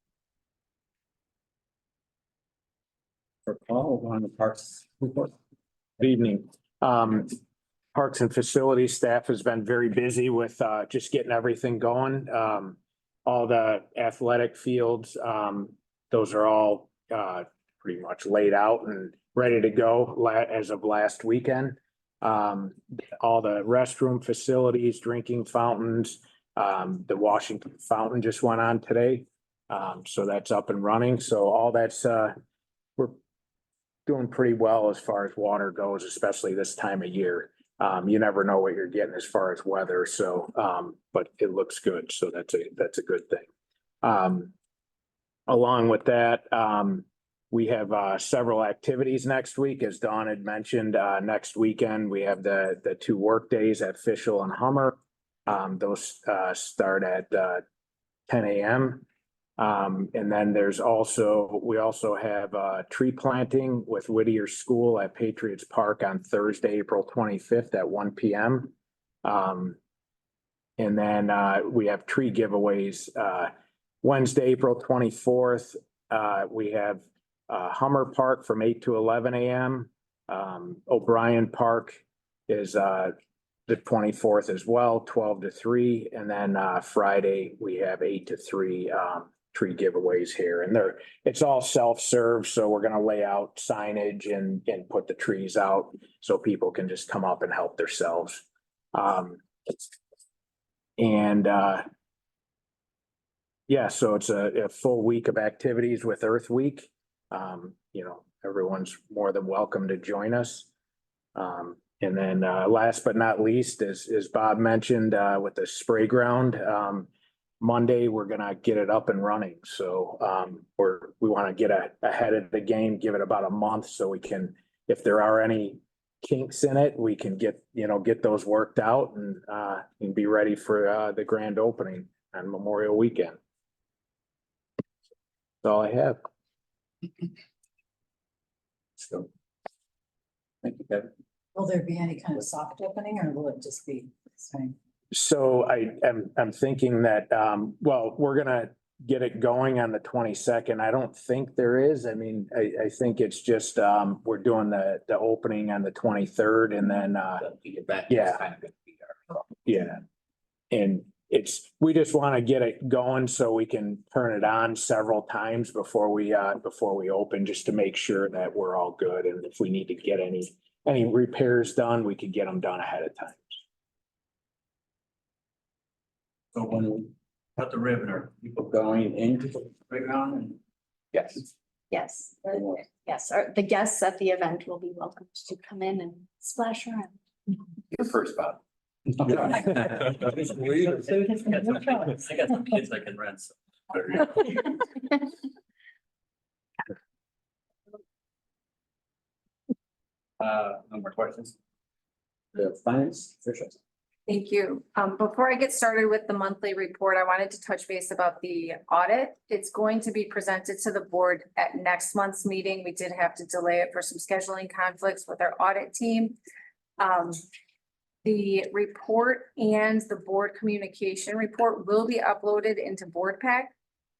For Paul, we're on the parks report. Good evening. Parks and Facilities staff has been very busy with just getting everything going. All the athletic fields, those are all pretty much laid out and ready to go as of last weekend. All the restroom facilities, drinking fountains, the Washington fountain just went on today. So that's up and running. So all that's we're doing pretty well as far as water goes, especially this time of year. You never know what you're getting as far as weather, so but it looks good, so that's a good thing. Along with that, we have several activities next week, as Dawn had mentioned. Next weekend, we have the 2 work days at Fishel and Hummer. Those start at 10 a.m. And then we also have tree planting with Whittier School at Patriots Park on Thursday, April 25th at 1 p.m. And then we have tree giveaways. Wednesday, April 24th, we have Hummer Park from 8 to 11 a.m. O'Brien Park is the 24th as well, 12 to 3. And then Friday, we have 8 to 3 tree giveaways here. And it's all self-serve, so we're gonna lay out signage and put the trees out so people can just come up and help themselves. Yeah, so it's a full week of activities with Earth Week. Everyone's more than welcome to join us. And then last but not least, as Bob mentioned, with the spray ground, Monday, we're gonna get it up and running. So we want to get ahead of the game, give it about a month so we can, if there are any kinks in it, we can get those worked out and be ready for the grand opening on Memorial Weekend. That's all I have. So. Thank you, Kevin. Will there be any kind of soft opening or will it just be the same? So I'm thinking that, we're gonna get it going on the 22nd. I don't think there is. I mean, I think it's just, we're doing the opening on the 23rd and then, yeah. And we just want to get it going so we can turn it on several times before we open, just to make sure that we're all good. And if we need to get any repairs done, we could get them done ahead of time. So when we cut the ribbon, are people going into the playground and? Yes. Yes, yes, the guests at the event will be welcome to come in and splash around. Your first, Bob. I got some kids I can rent. So. No more questions? The finance officials. Thank you. Before I get started with the monthly report, I wanted to touch base about the audit. It's going to be presented to the board at next month's meeting. We did have to delay it for some scheduling conflicts with our audit team. The report and the board communication report will be uploaded into Board Pack.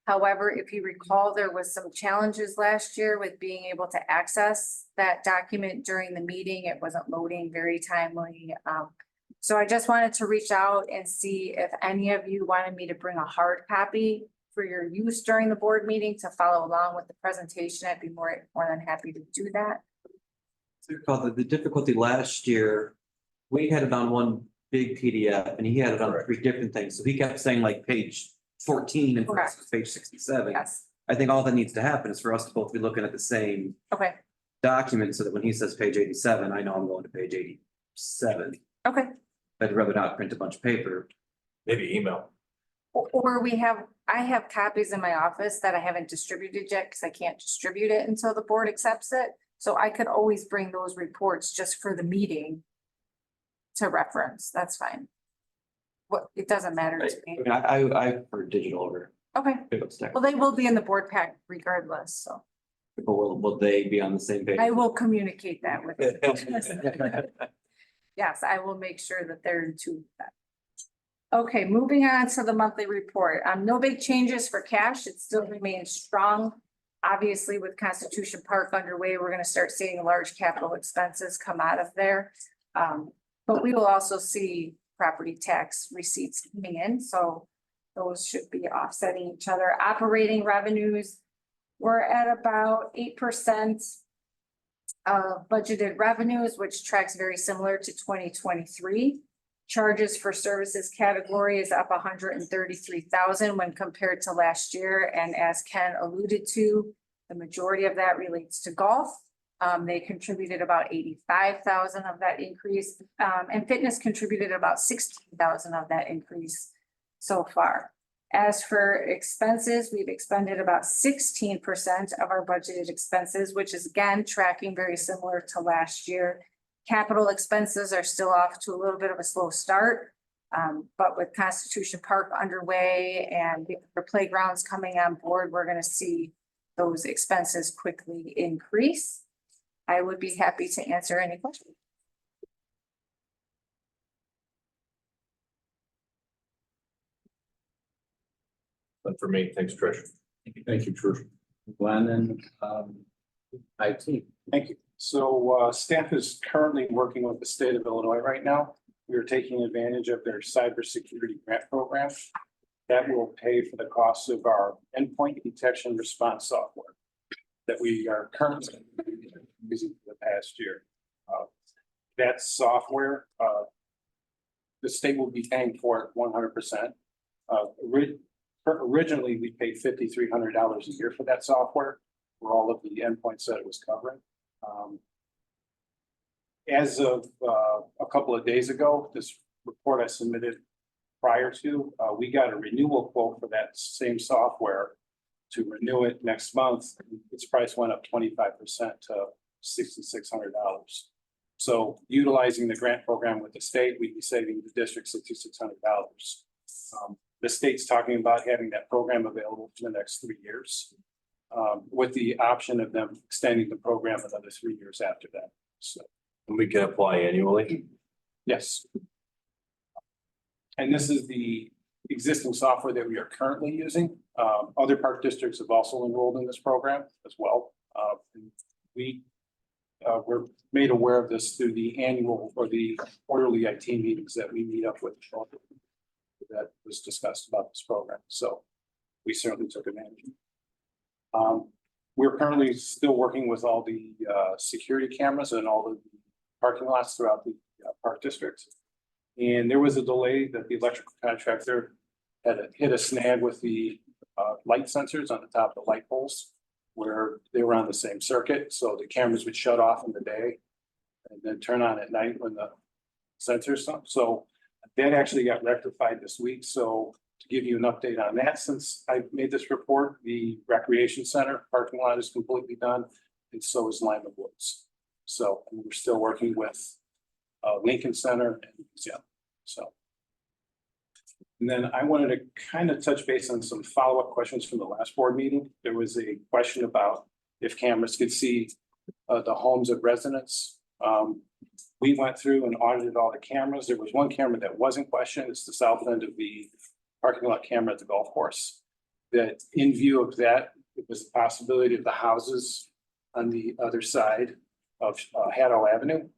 However, if you recall, there was some challenges last year with being able to access that document during the meeting. It wasn't loading very timely. So I just wanted to reach out and see if any of you wanted me to bring a hard copy for your use during the board meeting to follow along with the presentation. I'd be more than happy to do that. The difficulty last year, we had it on one big PDF and he had it on 3 different things. So he kept saying like page 14 and page 67. Yes. I think all that needs to happen is for us to both be looking at the same Okay. document so that when he says page 87, I know I'm going to page 87. Okay. I'd rather not print a bunch of paper. Maybe email. Or I have copies in my office that I haven't distributed yet because I can't distribute it until the board accepts it. So I could always bring those reports just for the meeting to reference. That's fine. It doesn't matter to me. I mean, I prefer digital over. Okay. Pickup stack. Well, they will be in the board pack regardless, so But will they be on the same page? I will communicate that with them. Yes, I will make sure that they're in tune with that. Okay, moving on to the monthly report. No big changes for cash. It still remains strong. Obviously, with Constitution Park underway, we're going to start seeing large capital expenses come out of there. But we will also see property tax receipts coming in, so those should be offsetting each other. Operating revenues, we're at about 8% of budgeted revenues, which tracks very similar to 2023. Charges for services category is up 133,000 when compared to last year. And as Ken alluded to, the majority of that relates to golf. They contributed about 85,000 of that increase, and fitness contributed about 16,000 of that increase so far. As for expenses, we've expended about 16% of our budgeted expenses, which is again tracking very similar to last year. Capital expenses are still off to a little bit of a slow start. But with Constitution Park underway and the playgrounds coming on board, we're gonna see those expenses quickly increase. I would be happy to answer any questions. But for me, thanks, Trish. Thank you, Trish. Glenn and IT. Thank you. So staff is currently working with the state of Illinois right now. We are taking advantage of their cybersecurity grant program. That will pay for the cost of our endpoint detection response software that we are currently using for the past year. That software, the state will be paying for it 100%. Originally, we paid $5,300 a year for that software for all of the endpoints that it was covering. As of a couple of days ago, this report I submitted prior to, we got a renewal quote for that same software to renew it next month. Its price went up 25% to $6,600. So utilizing the grant program with the state, we'd be saving the district $6,600. The state's talking about having that program available for the next 3 years, with the option of them extending the program another 3 years after that. So, We can apply annually. yes. And this is the existing software that we are currently using. Other park districts have also enrolled in this program as well. We were made aware of this through the annual or the quarterly IT meetings that we meet up with. That was discussed about this program. So we certainly took advantage. We're currently still working with all the security cameras and all the parking lots throughout the park districts. And there was a delay that the electrical contractor had hit a snag with the light sensors on the top of the light poles where they were on the same circuit. So the cameras would shut off in the day and then turn on at night when the sensors stopped. So that actually got rectified this week. So to give you an update on that, since I made this report, the recreation center parking lot is completely done, and so is Lima Woods. So we're still working with Lincoln Center and museum. So, and then I wanted to kind of touch base on some follow-up questions from the last board meeting. There was a question about if cameras could see the homes of residents. We went through and audited all the cameras. There was one camera that wasn't questioned. It's the south end of the parking lot camera at the golf course. That in view of that, it was the possibility of the houses on the other side of Haddo Avenue.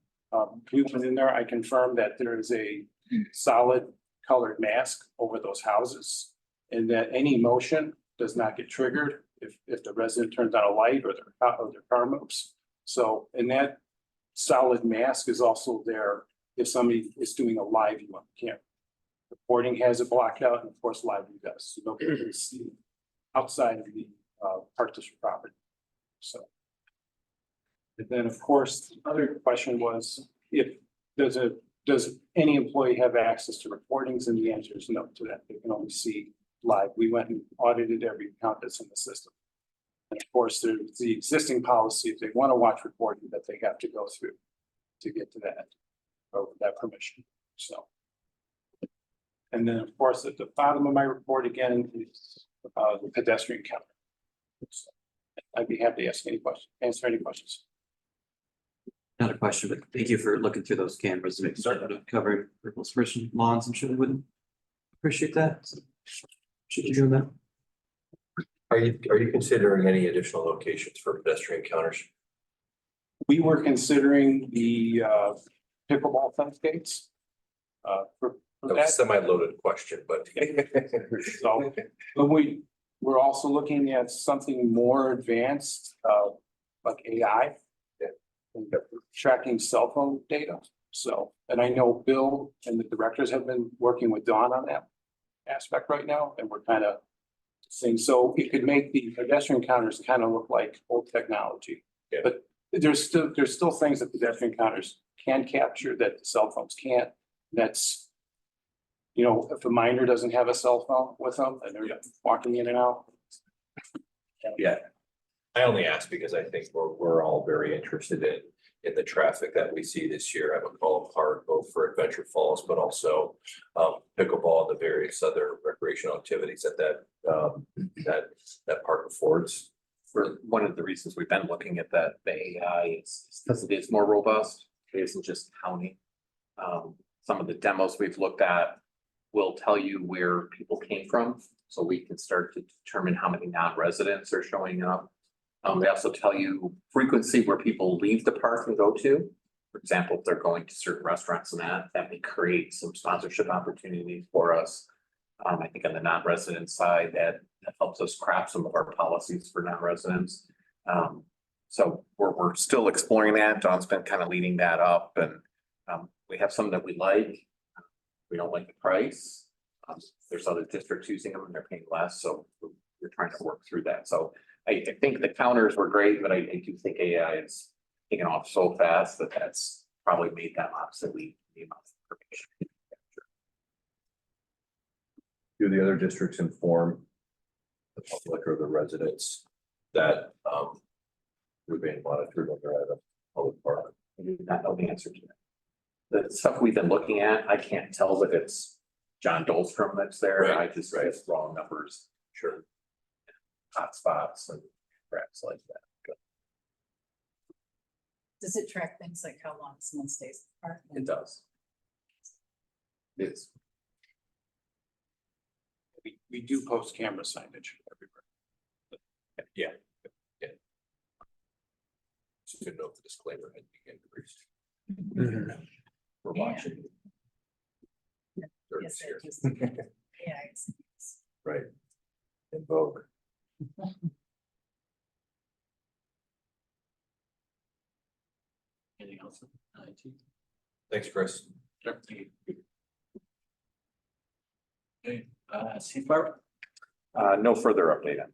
We went in there, I confirmed that there is a solid colored mask over those houses. And that any motion does not get triggered if the resident turns on a light or their car moves. So, and that solid mask is also there if somebody is doing a live view on the camera. Reporting has it blocked out, and of course, live view does. So nobody can see outside of the park district property. So. And then, of course, the other question was if does any employee have access to recordings? And the answer is no to that. They can only see live. We went and audited every account that's in the system. And of course, there's the existing policy, if they want to watch recording, that they have to go through to get to that, or that permission. So. And then, of course, at the bottom of my report again is the pedestrian counter. So I'd be happy to answer any questions. Not a question, but thank you for looking through those cameras and making sure that covering people's personal lawns. I'm sure they wouldn't appreciate that. So, should you do that? Are you considering any additional locations for pedestrian counters? We were considering the pickleball fence gates. For That was that. a semi-loaded question, but. So, but we're also looking at something more advanced, like AI. And tracking cell phone data. So, and I know Bill and the directors have been working with Dawn on that aspect right now, and we're kind of saying, so it could make the pedestrian counters kind of look like old technology. Yeah. But there's still things that pedestrian counters can capture that the cell phones can't. That's, you know, if a minor doesn't have a cell phone with them and they're walking in and out. Yeah. I only ask because I think we're all very interested in in the traffic that we see this year at McCollum Park, both for Adventure Falls, but also pickleball and the various other recreational activities that park affords. For one of the reasons we've been looking at that, the AI is because it is more robust. It isn't just counting. Some of the demos we've looked at will tell you where people came from, so we can start to determine how many non-residents are showing up. They also tell you frequency where people leave the park and go to. For example, if they're going to certain restaurants and that may create some sponsorship opportunities for us. I think on the non-resident side, that helps us craft some of our policies for non-residents. So we're still exploring that. Don's been kind of leading that up, and we have some that we like. We don't like the price. There's other districts using them and they're paying less, so we're trying to work through that. So I think the counters were great, but I do think AI is taking off so fast that that's probably made them obsolete. The amount of information. Do the other districts inform the public or the residents that we're being monitored when they're at a public park? I do not know the answer to that. The stuff we've been looking at, I can't tell if it's John Dolstrom that's there. Right, I just right. guess wrong numbers, Sure. hot spots and cracks like that. Does it track things like how long someone stays in the park? It does. It's We do post camera signage everywhere. Yeah. Just to note the disclaimer had been increased. We're Yeah. watching. Yes, Here. that just, yeah, it's. Right. In vogue. Anything else? IT? Thanks, Chris. Okay, CFAR, no further update on.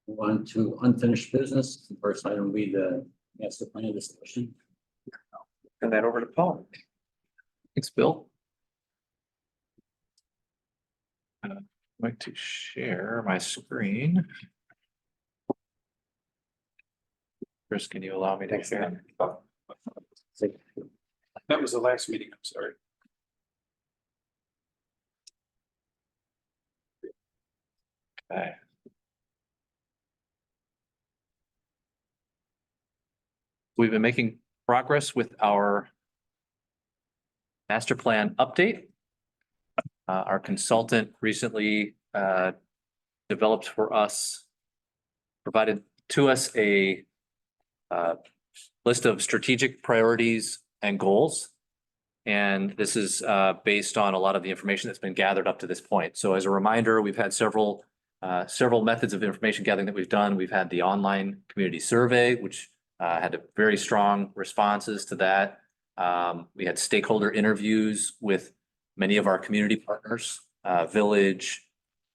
move on to unfinished business. The first item will be the master plan discussion. Turn that over to Paul. Thanks, Bill. I'd like to share my screen. Chris, can you allow me to share? That was the last meeting, I'm sorry. Okay. We've been making progress with our master plan update. Our consultant recently developed for us, provided to us a list of strategic priorities and goals. And this is based on a lot of the information that's been gathered up to this point. So as a reminder, we've had several methods of information gathering that we've done. We've had the online community survey, which had very strong responses to that. We had stakeholder interviews with many of our community partners, village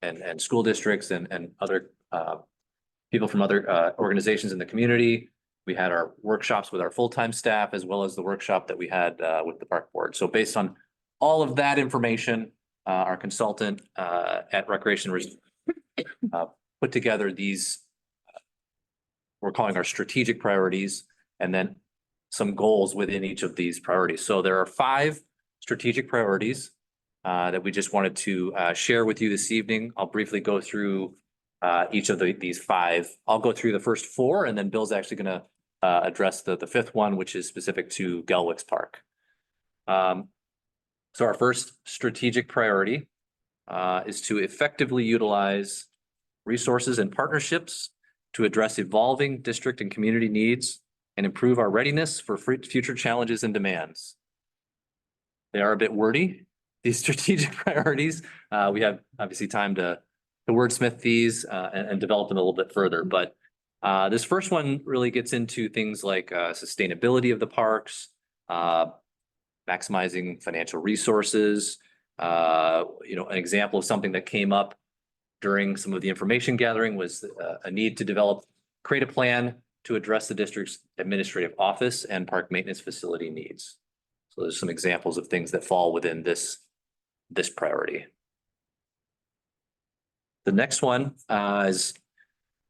and school districts and other people from other organizations in the community. We had our workshops with our full-time staff, as well as the workshop that we had with the park board. So based on all of that information, our consultant at Recreation put together these, we're calling our strategic priorities, and then some goals within each of these priorities. So there are 5 strategic priorities that we just wanted to share with you this evening. I'll briefly go through each of these 5. I'll go through the first 4, and then Bill's actually going to address the 5th one, which is specific to Gelwick's Park. So our first strategic priority is to effectively utilize resources and partnerships to address evolving district and community needs and improve our readiness for future challenges and demands. They are a bit wordy, these strategic priorities. We have obviously time to wordsmith these and develop them a little bit further. But this first one really gets into things like sustainability of the parks, maximizing financial resources. An example of something that came up during some of the information gathering was a need to create a plan to address the district's administrative office and park maintenance facility needs. So there's some examples of things that fall within this priority. The next one is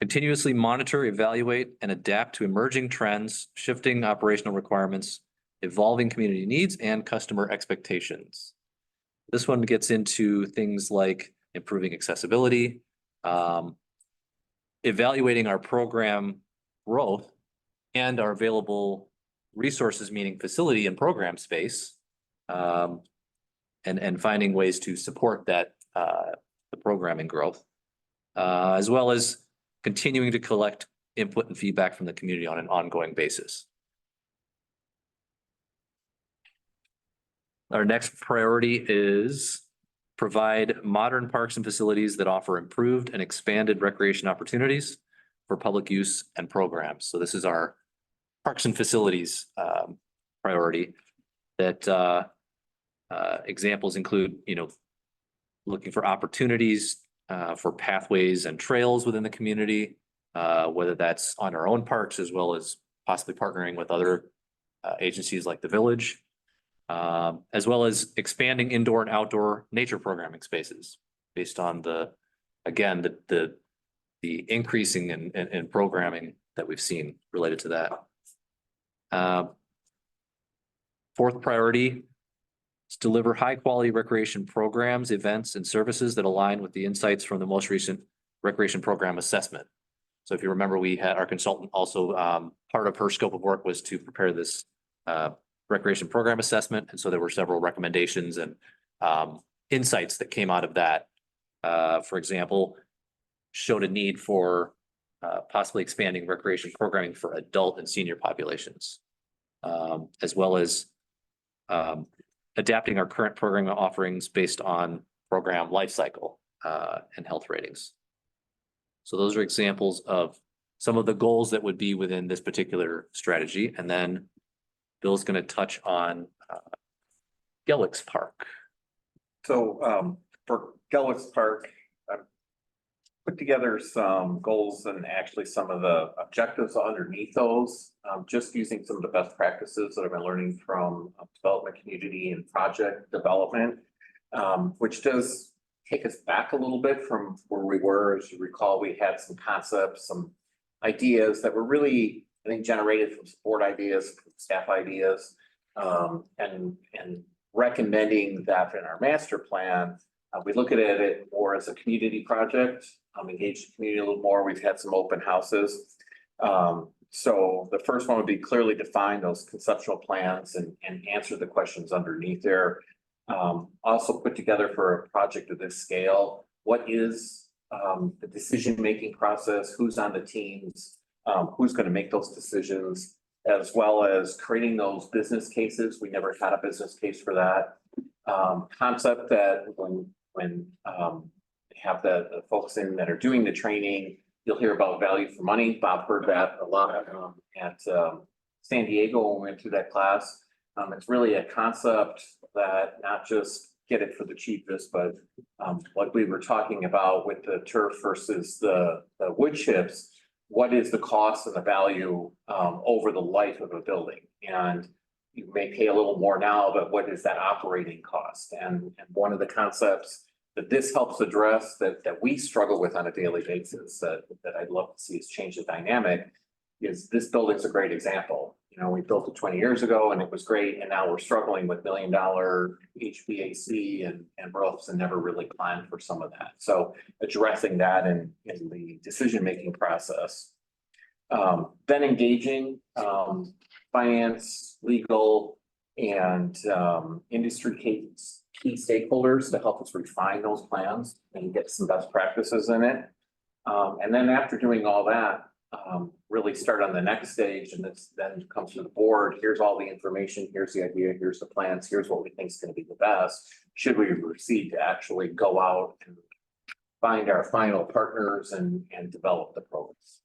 Continuously monitor, evaluate, and adapt to emerging trends, shifting operational requirements, evolving community needs, and customer expectations. This one gets into things like improving accessibility, evaluating our program growth and our available resources, meaning facility and program space, and finding ways to support that, the programming growth, as well as continuing to collect input and feedback from the community on an ongoing basis. Our next priority is provide modern parks and facilities that offer improved and expanded recreation opportunities for public use and programs. So this is our parks and facilities priority. That examples include, looking for opportunities for pathways and trails within the community, whether that's on our own parks as well as possibly partnering with other agencies like the village. As well as expanding indoor and outdoor nature programming spaces based on the increasing in programming that we've seen related to that. Fourth priority is deliver high quality recreation programs, events, and services that align with the insights from the most recent recreation program assessment. So if you remember, we had our consultant also, part of her scope of work was to prepare this recreation program assessment. And so there were several recommendations and insights that came out of that. For example, showed a need for possibly expanding recreation programming for adult and senior populations, as well as adapting our current programming offerings based on program life cycle and health ratings. So those are examples of some of the goals that would be within this particular strategy. And then Bill's going to touch on Gellick's Park. So for Gellick's Park, I put together some goals and actually some of the objectives underneath those, just using some of the best practices that I've been learning from development community and project development, which does take us back a little bit from where we were. As you recall, we had some concepts, some ideas that were really, I think, generated from board ideas, from staff ideas, and recommending that in our master plan, we look at it more as a community project, engage the community a little more. We've had some open houses. So the first one would be clearly define those conceptual plans and answer the questions underneath there. Also put together for a project of this scale, what is the decision-making process, who's on the teams, who's going to make those decisions, as well as creating those business cases. We never had a business case for that. Concept that when have the folks in that are doing the training, you'll hear about value for money. Bob heard that a lot at San Diego when we went through that class. It's really a concept that not just get it for the cheapest, but like we were talking about with the turf versus the wood chips, what is the cost and the value over the life of a building? And you may pay a little more now, but what is that operating cost? And one of the concepts that this helps address that we struggle with on a daily basis that I'd love to see us change the dynamic is this building's a great example. We built it 20 years ago and it was great. And now we're struggling with $1 million HVAC and roofs and never really planned for some of that. So addressing that in the decision-making process. Then engaging finance, legal, and industry key stakeholders to help us refine those plans and get some best practices in it. And then after doing all that, really start on the next stage, and this then comes to the board. Here's all the information, here's the idea, here's the plans, here's what we think is going to be the best. Should we proceed to actually go out and find our final partners and develop the programs?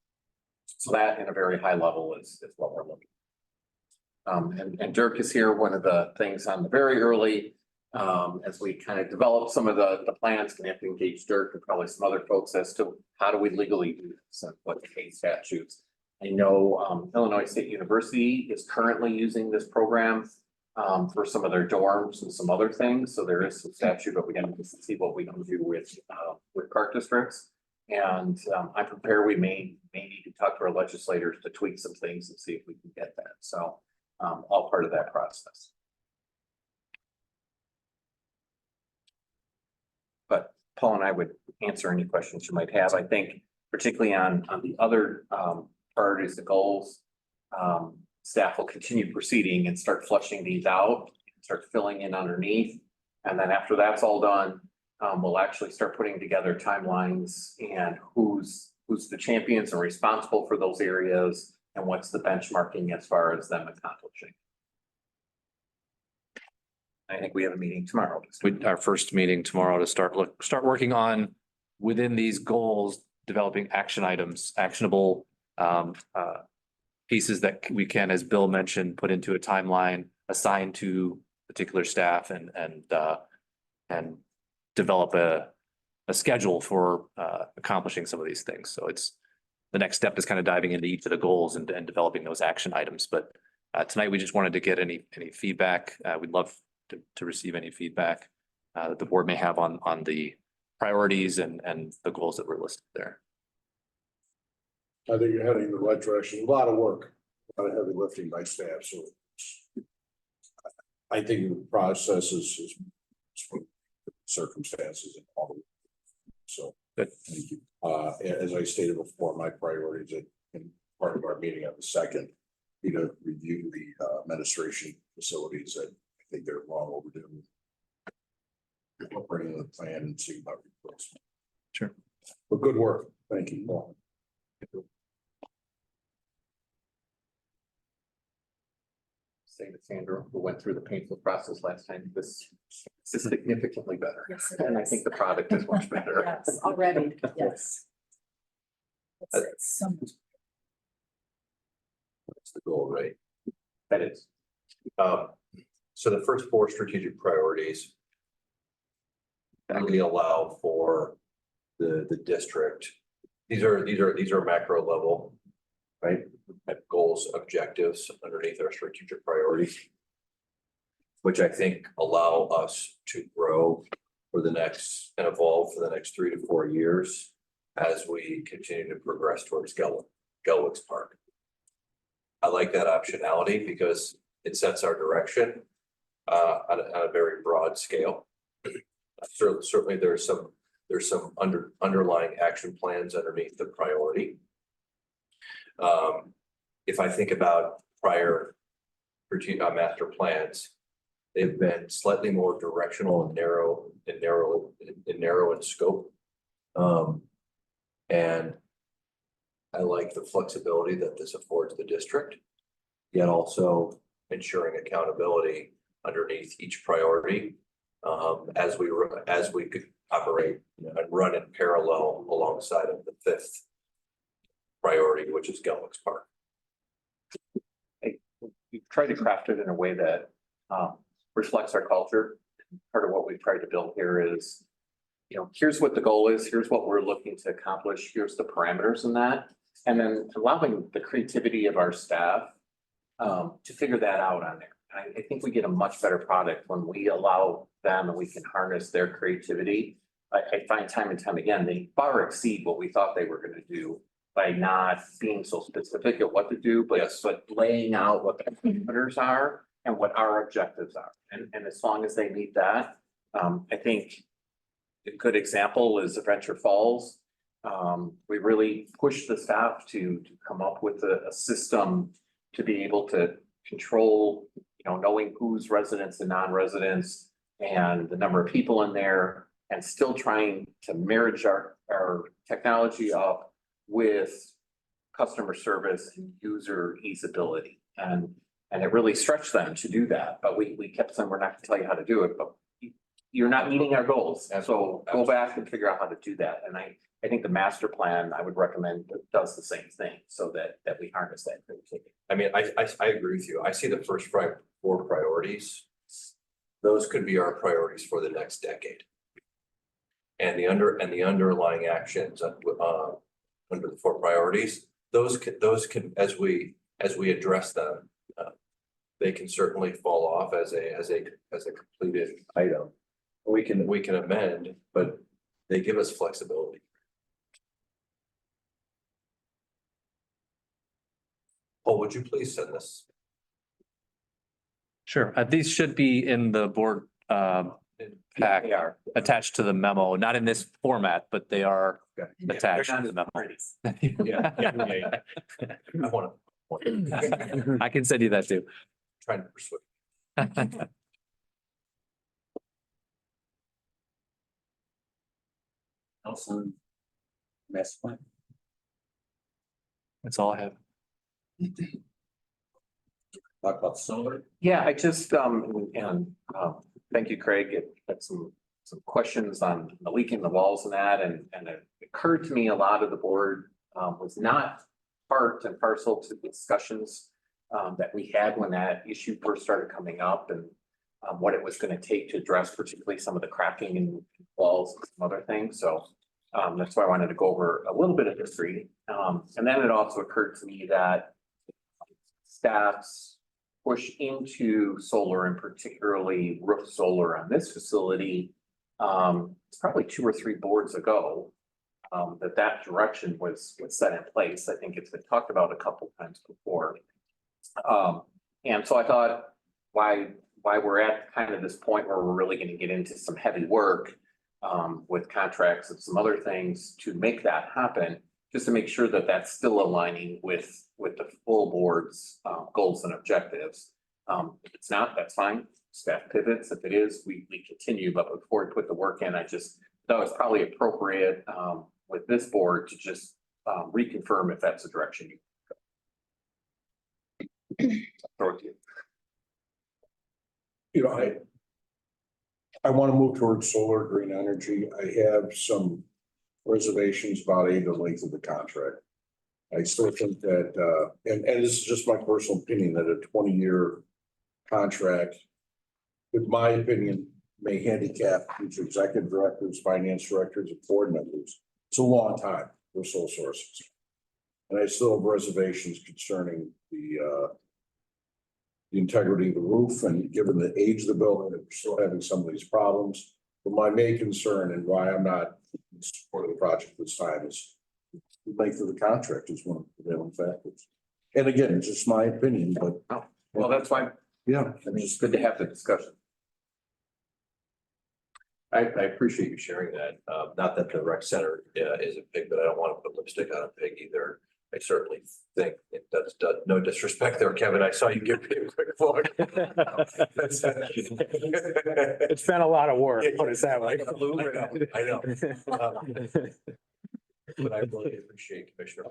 So that in a very high level is what we're looking at. And Dirk is here. One of the things on the very early, as we kind of develop some of the plans, going to have to engage Dirk and probably some other folks as to how do we legally do this and what the case statutes. I know Illinois State University is currently using this program for some of their dorms and some other things. So there is some statute, but we got to see what we can do with park districts. And I'm prepared, we may need to talk to our legislators to tweak some things and see if we can get that. So all part of that process. But Paul and I would answer any questions you might have. I think particularly on the other priorities, the goals, staff will continue proceeding and start flushing these out, start filling in underneath. And then after that's all done, we'll actually start putting together timelines and who's the champions and responsible for those areas and what's the benchmarking as far as them accomplishing. I think we have a meeting tomorrow. Our first meeting tomorrow to start working on within these goals, developing action items, actionable pieces that we can, as Bill mentioned, put into a timeline, assigned to particular staff and develop a schedule for accomplishing some of these things. So it's the next step is kind of diving into each of the goals and developing those action items. But tonight we just wanted to get any feedback. We'd love to receive any feedback that the board may have on the priorities and the goals that were listed there. I think you're heading in the right direction. A lot of work, a lot of heavy lifting by staff, so I think the process is circumstances and all of it. So good. Thank you. As I stated before, my priorities in part of our meeting on the second, review the administration facilities that I think they're long overdue. Bringing the plan and see about replacement. Sure. But good work. Thank you, Paul. Say to Sandra, who went through the painful process last time, this is significantly better. Yes, it And I is. think the product is much better. Yes, already, yes. It's so much. That's the goal, right? That is. So the first four strategic priorities really allow for the district. These are macro level, right? Goals, objectives underneath our strategic priorities, which I think allow us to grow for the next and evolve for the next 3 to 4 years as we continue to progress towards Gelwick's Park. I like that optionality because it sets our direction on a very broad scale. Certainly there's some underlying action plans underneath the priority. If I think about prior master plans, they've been slightly more directional and narrow in scope. And I like the flexibility that this affords the district, yet also ensuring accountability underneath each priority as we could operate and run in parallel alongside of the fifth priority, which is Gelwick's Park. We've tried to craft it in a way that reflects our culture. Part of what we've tried to build here is, here's what the goal is, here's what we're looking to accomplish, here's the parameters in that, and then allowing the creativity of our staff to figure that out on there. I think we get a much better product when we allow them and we can harness their creativity. I find time and time again, they far exceed what we thought they were going to do by not being so specific at what to do, but laying out what the parameters are and what our objectives are. And as long as they meet that, I think a good example is Adventure Falls. We really pushed the staff to come up with a system to be able to control, knowing who's residents and non-residents and the number of people in there, and still trying to marriage our technology up with customer service and user easeability. And it really stretched them to do that. But we kept saying, we're not going to tell you how to do it, but you're not meeting our goals. And so go back and figure out how to do that. And I think the master plan, I would recommend, does the same thing so that we harness that creativity. I mean, I agree with you. I see the first four priorities. Those could be our priorities for the next decade. And the underlying actions under the four priorities, those can as we address them, they can certainly fall off as a completed item. We can amend, but they give us flexibility. Oh, would you please send this? Sure. These should be in the board pack They are. attached to the memo, not in this format, but they are Okay. attached They're to the not memo. Yeah. I want to. I can send you that too. Trying to persuade. Else on master plan? That's all I have. Talk about solar. Yeah, I just, thank you, Craig. It had some questions on the leaking the walls and that, and it occurred to me a lot of the board was not part and parcel to the discussions that we had when that issue first started coming up, and what it was gonna take to address particularly some of the cracking in walls and some other things. So that's why I wanted to go over a little bit of history. And then it also occurred to me that staff's push into solar, and particularly roof solar on this facility, it's probably 2 or 3 boards ago that direction was set in place. I think it's been talked about a couple times before. And so I thought, why we're at kind of this point where we're really going to get into some heavy work with contracts and some other things to make that happen, just to make sure that that's still aligning with the full board's goals and objectives. If it's not, that's fine. Staff pivots. If it is, we continue. But before we put the work in, I just thought it was probably appropriate with this board to just reconfirm if that's the direction you go. Throw it to you. You know, I want to move towards solar green energy. I have some reservations about the length of the contract. I still think that, and this is just my personal opinion, that a 20-year contract, in my opinion, may handicap future executive directors, finance directors, and board members. It's a long time for sole sources. And I still have reservations concerning the integrity of the roof, and given the age of the building, that we're still having some of these problems. But my main concern and why I'm not in support of the project this time is the length of the contract is one of the prevailing factors. And again, it's just my opinion, but. Well, that's fine. Yeah. I mean, it's good to have the discussion. I appreciate you sharing that. Not that the rec center is a pig, but I don't want to put lipstick on a pig either. I certainly think it does, no disrespect there, Kevin. I saw you give me a quick look. It's been a lot of work, put it that way. I know. But I really appreciate Commissioner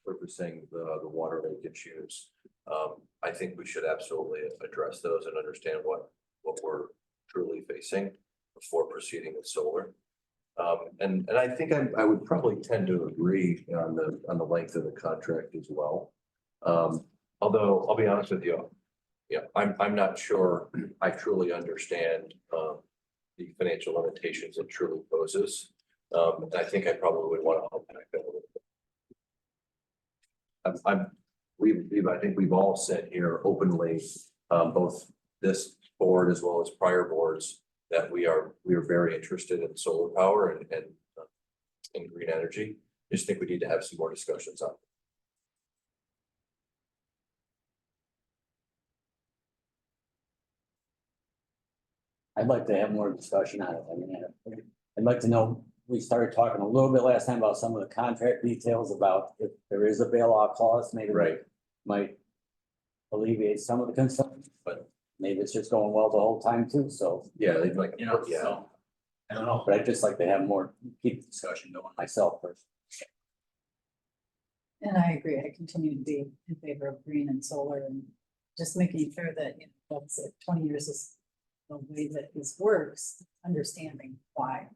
for saying the water leak issues. I think we should absolutely address those and understand what we're truly facing before proceeding with solar. And I think I would probably tend to agree on the length of the contract as well. Although I'll be honest with you, yeah, I'm not sure I truly understand the financial limitations it truly poses. And I think I probably would want to unpack that a little bit. I think we've all said here openly, both this board as well as prior boards, that we are very interested in solar power and in green energy. Just think we need to have some more discussions on it. I'd like to have more discussion on it. I mean, I'd like to know, we started talking a little bit last time about some of the contract details about if there is a bailout clause, maybe might alleviate some of the concerns, but maybe it's just going well the whole time too, so. Yeah, they'd like, You know, so, I don't know, but I'd just like to have more, keep the discussion going myself first. And I agree, I continue to be in favor of green and solar and just making sure that, you know, that's it, 20 years is the way that this works, understanding why.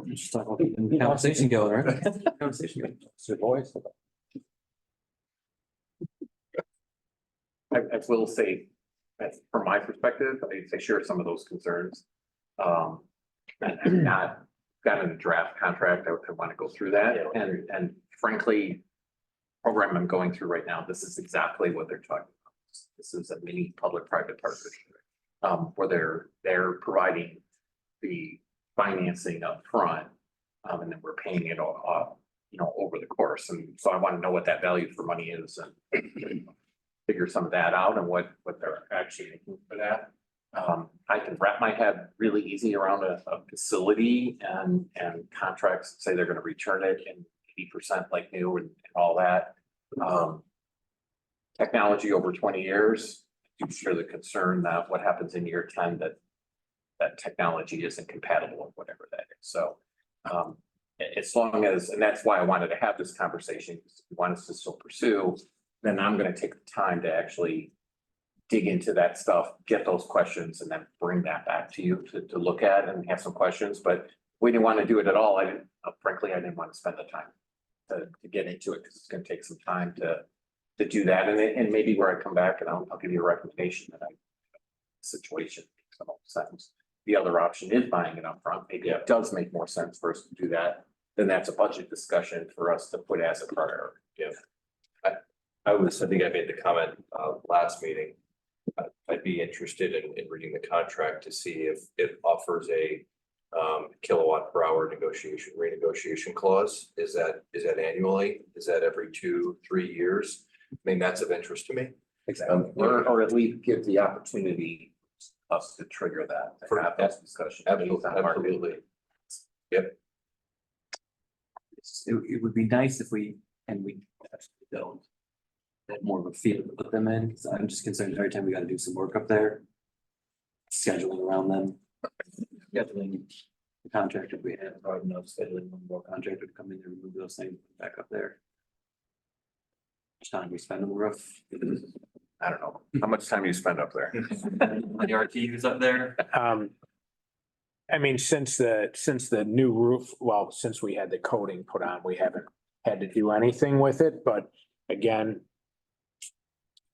Just talking about keeping the conversation going, right? Conversation going. It's your voice. I will say, from my perspective, I share some of those concerns. And I'm not got in a draft contract. I want to go through that. And frankly, program I'm going through right now, this is exactly what they're talking about. This is a mini public-private partnership where they're providing the financing up front, and then we're paying it all off, over the course. And so I want to know what that value for money is and figure some of that out and what they're actually making for that. I can wrap my head really easy around a facility and contracts, say they're gonna return it in 80% like new and all that. Technology over 20 years, you share the concern that what happens in year 10 that technology isn't compatible with whatever that is. So as long as, and that's why I wanted to have this conversation, because if you want us to still pursue, then I'm gonna take the time to actually dig into that stuff, get those questions, and then bring that back to you to look at and have some questions. But we didn't want to do it at all. Frankly, I didn't want to spend the time to get into it, because it's gonna take some time to do that. And maybe where I come back and I'll give you a recommendation that situation makes the most sense. The other option is buying it up front. Maybe it does make more sense for us to do that. Then that's a budget discussion for us to put as a priority. Yeah. I think I made the comment last meeting. I'd be interested in reading the contract to see if it offers a kilowatt per hour renegotiation clause. Is that annually? Is that every 2-3 years? I mean, that's of interest to me. Exactly. Or at least give the opportunity us to trigger that, to have that discussion. Absolutely. Yep. It would be nice if we actually don't. That more of a field to put them in, because I'm just concerned every time we gotta do some work up there. Scheduling around them. Scheduling the contractor we have, probably no scheduling one more contractor to come in and remove those things back up there. How much time we spend on the roof? I don't know. How much time do you spend up there? On the RTUs up there? I mean, since the new roof, well, since we had the coating put on, we haven't had to do anything with it, but again,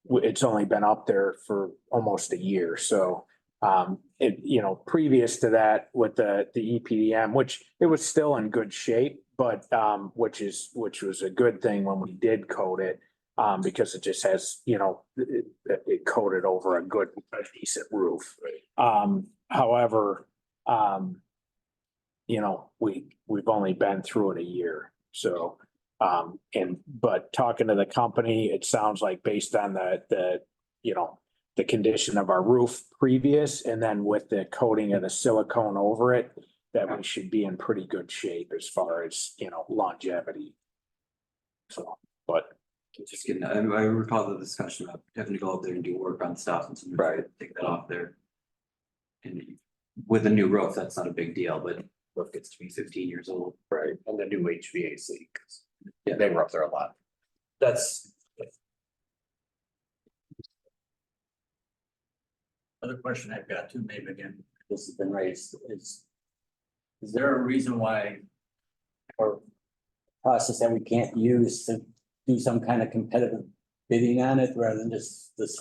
it's only been up there for almost a year, so previous to that with the EPDM, which it was still in good shape, but which was a good thing when we did coat it, because it just has, it coated over a decent roof. However, we've only been through it a year, so. But talking to the company, it sounds like based on the condition of our roof previous, and then with the coating of the silicone over it, that we should be in pretty good shape as far as, longevity. So, but. Just kidding. I recall the discussion about having to go out there and do work on stuff and right, take that off there. And with a new roof, that's not a big deal, but roof gets to be 15 years old. Right, and the new HVAC, yeah, they were up there a lot. That's. Other question I've got too, maybe again, this has been raised, is there a reason why or process that we can't use to do some kind of competitive bidding on it rather than just this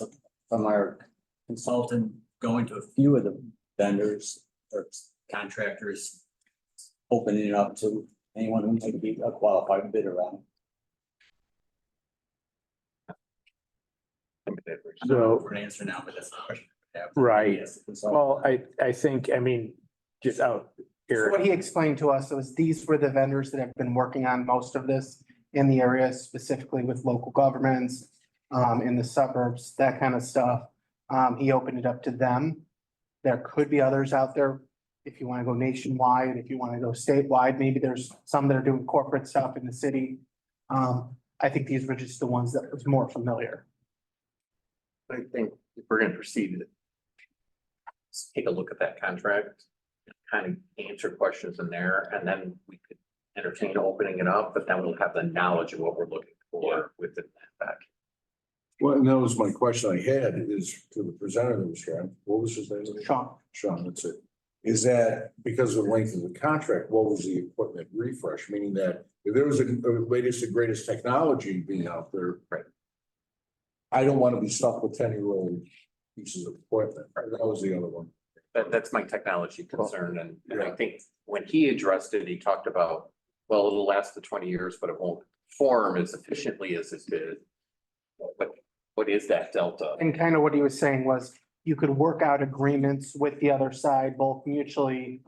from our consultant going to a few of the vendors or contractors, opening it up to anyone who might be a qualified bidder on it? So for an answer now, but that's the question. Right. Yes, Well, I think, just out here. What he explained to us was these were the vendors that have been working on most of this in the area, specifically with local governments, in the suburbs, that kind of stuff. He opened it up to them. There could be others out there. If you want to go nationwide, if you want to go statewide, maybe there's some that are doing corporate stuff in the city. I think these were just the ones that was more familiar. I think if we're gonna proceed, let's take a look at that contract, kind of answer questions in there, and then we could entertain opening it up, but then we'll have the knowledge of what we're looking for within that back. Well, and that was my question I had is to the presenter that was here. What was his name? Sean, that's it. Is that because of the length of the contract, what was the equipment refresh? Meaning that if there was a latest and greatest technology being out there, right? I don't want to be stuck with 10-year-old pieces of equipment. That was the other one. That's my technology concern, and I think when he addressed it, he talked about, well, it'll last the 20 years, but it won't perform as efficiently as it did. But what is that delta? And kind of what he was saying was you could work out agreements with the other side, both mutually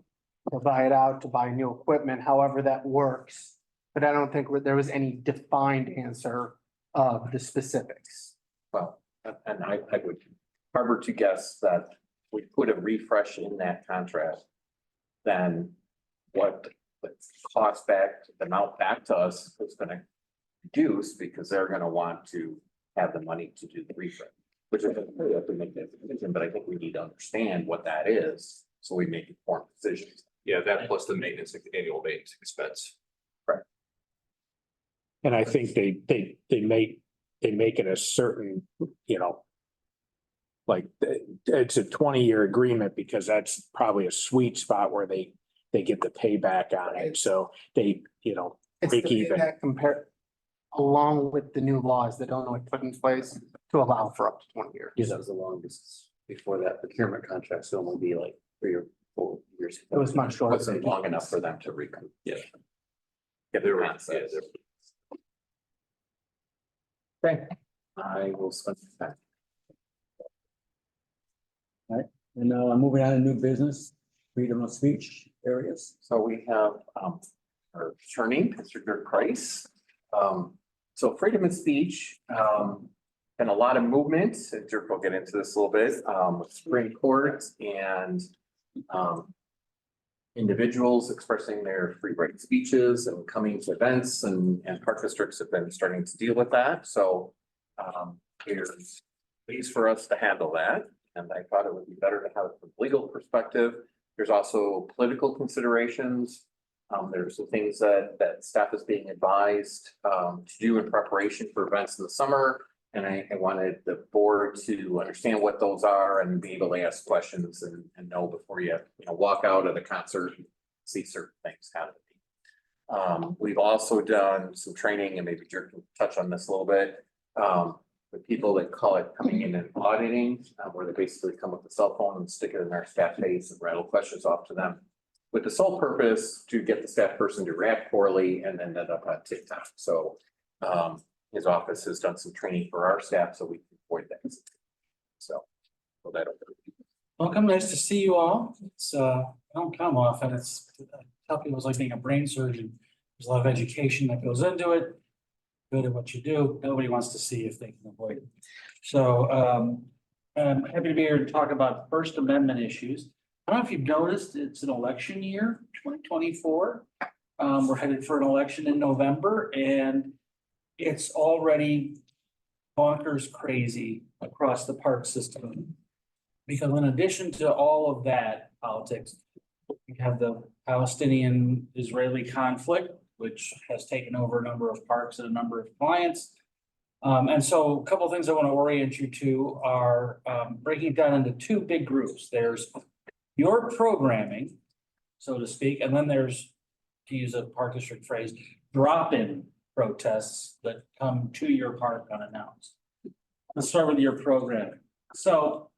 to buy it out, to buy new equipment, however that works. But I don't think there was any defined answer of the specifics. Well, and I would harbor to guess that we put a refresh in that contract. Then what the cost back, the amount back to us is gonna reduce because they're gonna want to have the money to do the refresh. Which is, we have to make that decision, but I think we need to understand what that is, so we make informed decisions. Yeah, that plus the maintenance, annual maintenance expense. And I think they make it a certain, like, it's a 20-year agreement because that's probably a sweet spot where they get the payback on it. So they, It's the break even. payback compare along with the new laws that Illinois put in place to allow for up to 20 years. Yeah, that was the longest before that procurement contract, so only be like 3 or 4 years. It was much shorter. Wasn't long enough for them to recoup. Yeah. Get There their were, concepts. yeah, Okay, I will spend some time. And moving on to new business, freedom of speech areas. So we have our attorney, Mr. Dirk Price. So freedom of speech, been a lot of movement, and Dirk will get into this a little bit, with Supreme Court and individuals expressing their free right speeches and coming to events, and park districts have been starting to deal with that. So there's ways for us to handle that. And I thought it would be better to have it from a legal perspective. There's also political considerations. There's some things that staff is being advised to do in preparation for events in the summer. And I wanted the board to understand what those are and be able to ask questions and know before you walk out of the concert and see certain things happening. We've also done some training, and maybe Jerk can touch on this a little bit. With people that call it coming in and auditing, where they basically come with a cell phone and stick it in our staff face and rattle questions off to them, with the sole purpose to get the staff person to react poorly and then end up on TikTok. So his office has done some training for our staff so we can avoid that. So that. Welcome, nice to see you all. It's I don't come often. It's I tell people it's like being a brain surgeon. There's a lot of education that goes into it. Good at what you do. Nobody wants to see if they can avoid it. So I'm happy to be here to talk about First Amendment issues. I don't know if you've noticed, it's an election year, 2024. We're headed for an election in November, and it's already bonkers crazy across the park system. Because in addition to all of that politics, we have the Palestinian-Israeli conflict, which has taken over a number of parks and a number of clients. And so a couple of things I want to orient you to are breaking it down into two big groups. There's your programming, so to speak, and then there's, to use a park district phrase, drop-in protests that come to your park unannounced. Let's start with your programming. So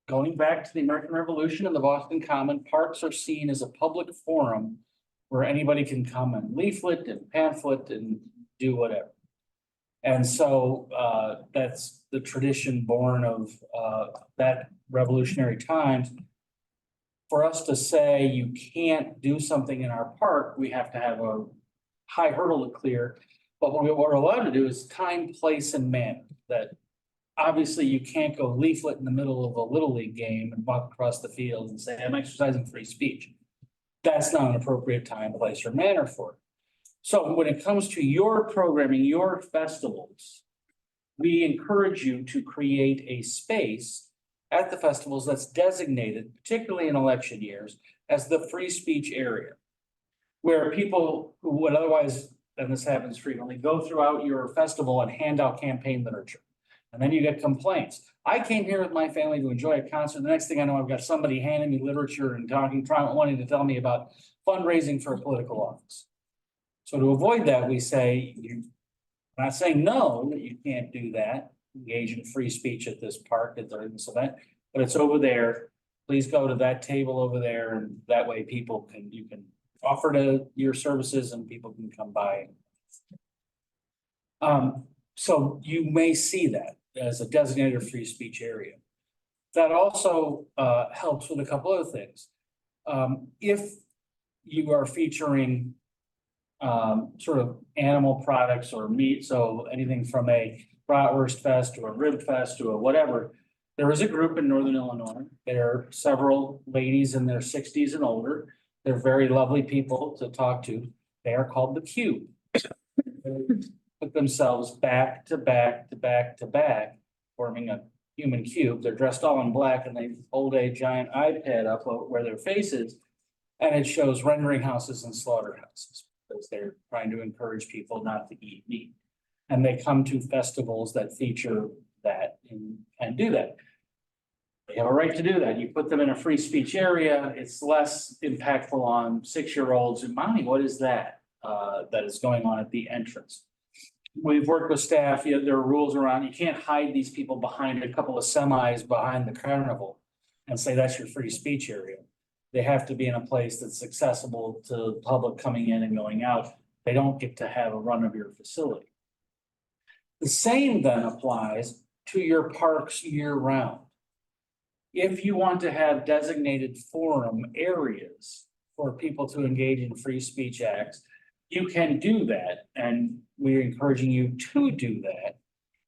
going back to the American Revolution and the Boston Common, parks are seen as a public forum where anybody can come and leaflet and pamphlet and do whatever. And so that's the tradition born of that revolutionary times. For us to say you can't do something in our park, we have to have a high hurdle to clear. But what we're allowed to do is time, place, and manner. That obviously you can't go leaflet in the middle of a Little League game and walk across the field and say, I'm exercising free speech. That's not an appropriate time, place, or manner for it. So when it comes to your programming, your festivals, we encourage you to create a space at the festivals that's designated, particularly in election years, as the free speech area. Where people who would otherwise, and this happens frequently, go throughout your festival and hand out campaign literature. And then you get complaints. I came here with my family to enjoy a concert. The next thing I know, I've got somebody handing me literature and wanting to tell me about fundraising for a political office. So to avoid that, we say, I'm not saying no, that you can't do that, engage in free speech at this park, during this event, but it's over there. Please go to that table over there, and that way you can offer to your services and people can come by. So you may see that as a designated free speech area. That also helps with a couple other things. If you are featuring sort of animal products or meat, so anything from a bratwurst fest to a rib fest to a whatever. There is a group in Northern Illinois. There are several ladies in their sixties and older. They're very lovely people to talk to. They are called the Cube. They put themselves back to back to back to back, forming a human cube. They're dressed all in black and they hold a giant iPad up where their face is. And it shows rendering houses and slaughterhouses because they're trying to encourage people not to eat meat. And they come to festivals that feature that and do that. They have a right to do that. You put them in a free speech area, it's less impactful on 6-year-olds. And mommy, what is that? That is going on at the entrance. We've worked with staff, there are rules around, you can't hide these people behind a couple of semis behind the carnival and say that's your free speech area. They have to be in a place that's accessible to the public coming in and going out. They don't get to have a run of your facility. The same then applies to your parks year round. If you want to have designated forum areas for people to engage in free speech acts, you can do that. And we're encouraging you to do that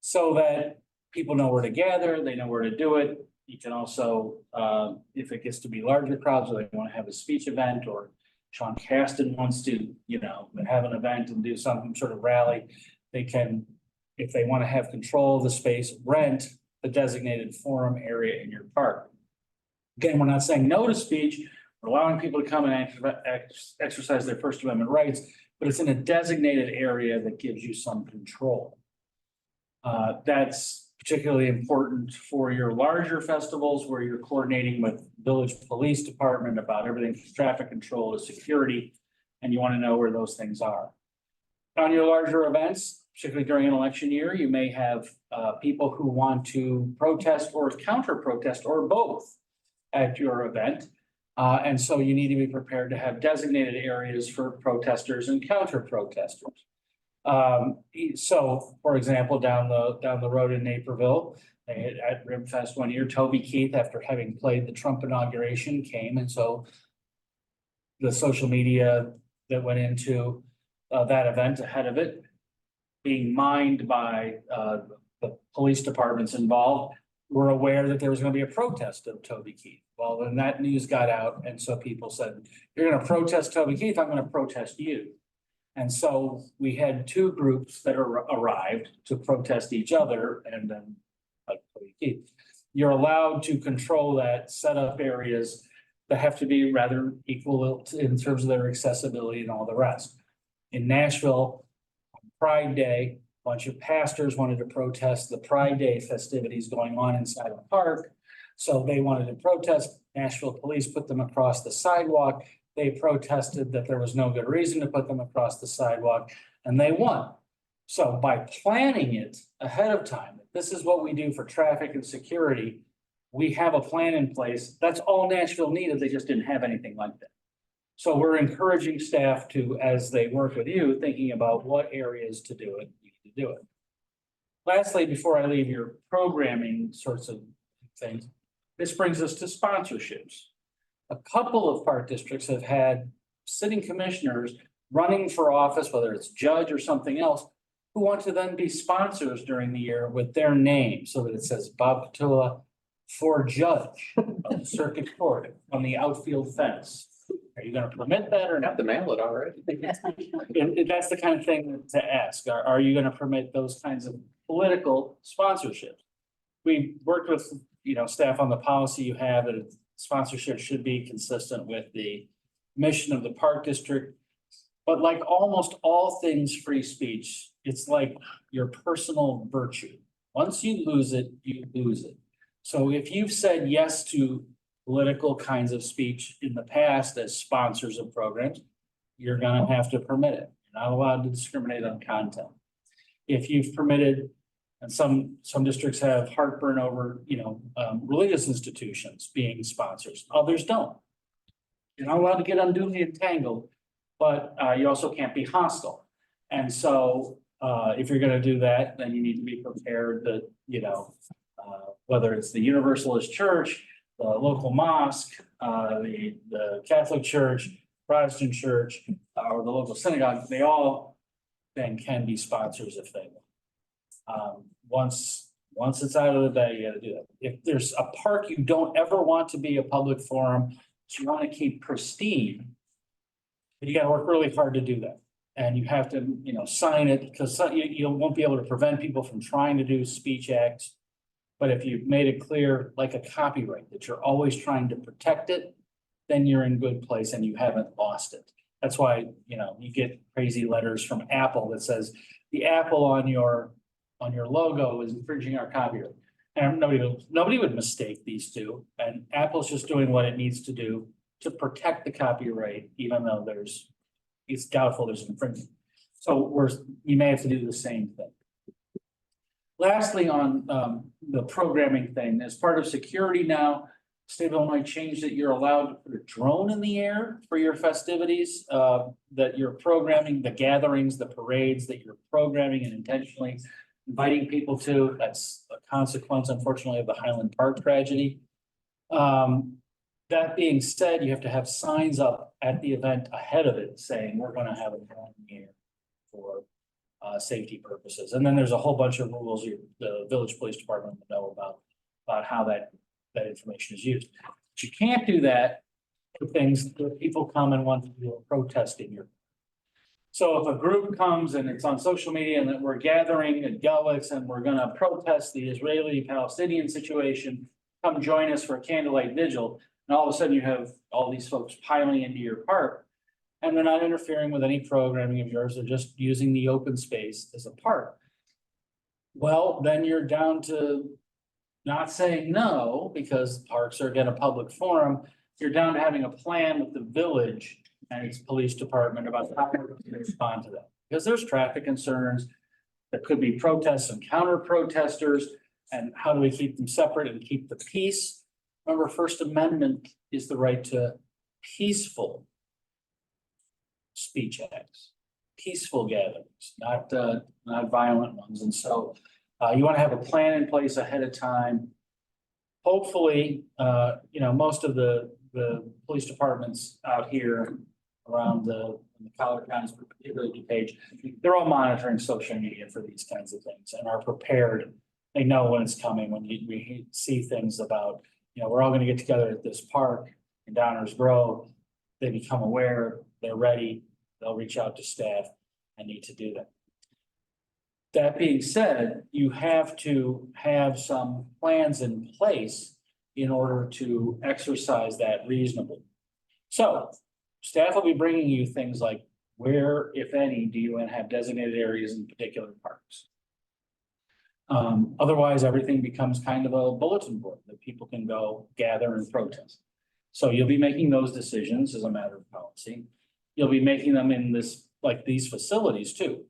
so that people know where to gather, they know where to do it. You can also, if it gets to be larger crowds or they want to have a speech event, or Sean Caston wants to, have an event and do some sort of rally, they can, if they want to have control of the space, rent the designated forum area in your park. Again, we're not saying no to speech, we're allowing people to come and exercise their First Amendment rights, but it's in a designated area that gives you some control. That's particularly important for your larger festivals where you're coordinating with village police department about everything from traffic control to security, and you want to know where those things are. On your larger events, particularly during an election year, you may have people who want to protest or counter protest or both at your event. And so you need to be prepared to have designated areas for protesters and counter protesters. So, for example, down the road in Naperville, at Rib Fest one year, Toby Keith, after having played the Trump inauguration, came, and so the social media that went into that event ahead of it, being mined by the police departments involved, were aware that there was going to be a protest of Toby Keith. Well, then that news got out, and so people said, "You're going to protest Toby Keith, I'm going to protest you." And so we had two groups that arrived to protest each other, and then Toby Keith. You're allowed to control that, set up areas that have to be rather equal in terms of their accessibility and all the rest. In Nashville, on Pride Day, a bunch of pastors wanted to protest the Pride Day festivities going on inside a park. So they wanted to protest. Nashville police put them across the sidewalk. They protested that there was no good reason to put them across the sidewalk, and they won. So by planning it ahead of time, this is what we do for traffic and security. We have a plan in place. That's all Nashville needed. They just didn't have anything like that. So we're encouraging staff to, as they work with you, thinking about what areas to do it, you need to do it. Lastly, before I leave your programming sorts of things, this brings us to sponsorships. A couple of park districts have had sitting commissioners running for office, whether it's judge or something else, who want to then be sponsors during the year with their name, so that it says Bob Patula for judge of the circuit court on the outfield fence. Are you going to permit that or not? To mail it already. And that's the kind of thing to ask. Are you going to permit those kinds of political sponsorships? We worked with, staff on the policy you have that sponsorship should be consistent with the mission of the park district. But like almost all things free speech, it's like your personal virtue. Once you lose it, you lose it. So if you've said yes to political kinds of speech in the past as sponsors of programs, you're gonna have to permit it. You're not allowed to discriminate on content. If you've permitted, and some districts have heartburn over, religious institutions being sponsors, others don't. You're not allowed to get unduly entangled, but you also can't be hostile. And so if you're gonna do that, then you need to be prepared that, whether it's the Universalist Church local mosque, the Catholic Church, Protestant Church, or the local synagogue, they all then can be sponsors if they want. Once it's out of the bag, you gotta do that. If there's a park you don't ever want to be a public forum, so you wanna keep pristine, you gotta work really hard to do that. And you have to, sign it, because you won't be able to prevent people from trying to do speech acts. But if you've made it clear, like a copyright, that you're always trying to protect it, then you're in good place and you haven't lost it. That's why, you get crazy letters from Apple that says the apple on your logo is infringing our copyright. And nobody would mistake these two. And Apple's just doing what it needs to do to protect the copyright, even though it's doubtful there's infringement. So we may have to do the same thing. Lastly, on the programming thing, as part of security now, state of Illinois changed that you're allowed to put a drone in the air for your festivities, that you're programming the gatherings, the parades that you're programming and intentionally inviting people to. That's a consequence, unfortunately, of the Highland Park tragedy. That being said, you have to have signs up at the event ahead of it saying, we're gonna have a drone in the air for safety purposes. And then there's a whole bunch of rules the village police department will know about how that information is used. But you can't do that for things that people come and want to do a protest in your. So if a group comes and it's on social media and that we're gathering at Gelwick's and we're gonna protest the Israeli-Palestinian situation, come join us for a candlelight vigil, and all of a sudden you have all these folks piling into your park, and they're not interfering with any programming of yours, they're just using the open space as a park. Well, then you're down to not saying no, because parks are again a public forum. You're down to having a plan with the village and its police department about how to respond to that. Because there's traffic concerns, there could be protests and counter protesters, and how do we keep them separate and keep the peace? Remember, First Amendment is the right to peaceful speech acts, peaceful gatherings, not violent ones. And so you want to have a plan in place ahead of time. Hopefully, most of the police departments out here around the Collier counties, particularly DuPage, they're all monitoring social media for these kinds of things and are prepared. They know when it's coming. When we see things about, we're all going to get together at this park in Downers Grove, they become aware, they're ready, they'll reach out to staff and need to do that. That being said, you have to have some plans in place in order to exercise that reasonably. So staff will be bringing you things like where, if any, do you have designated areas in particular parks? Otherwise, everything becomes kind of a bulletin board that people can go gather and protest. So you'll be making those decisions as a matter of policy. You'll be making them in these facilities too.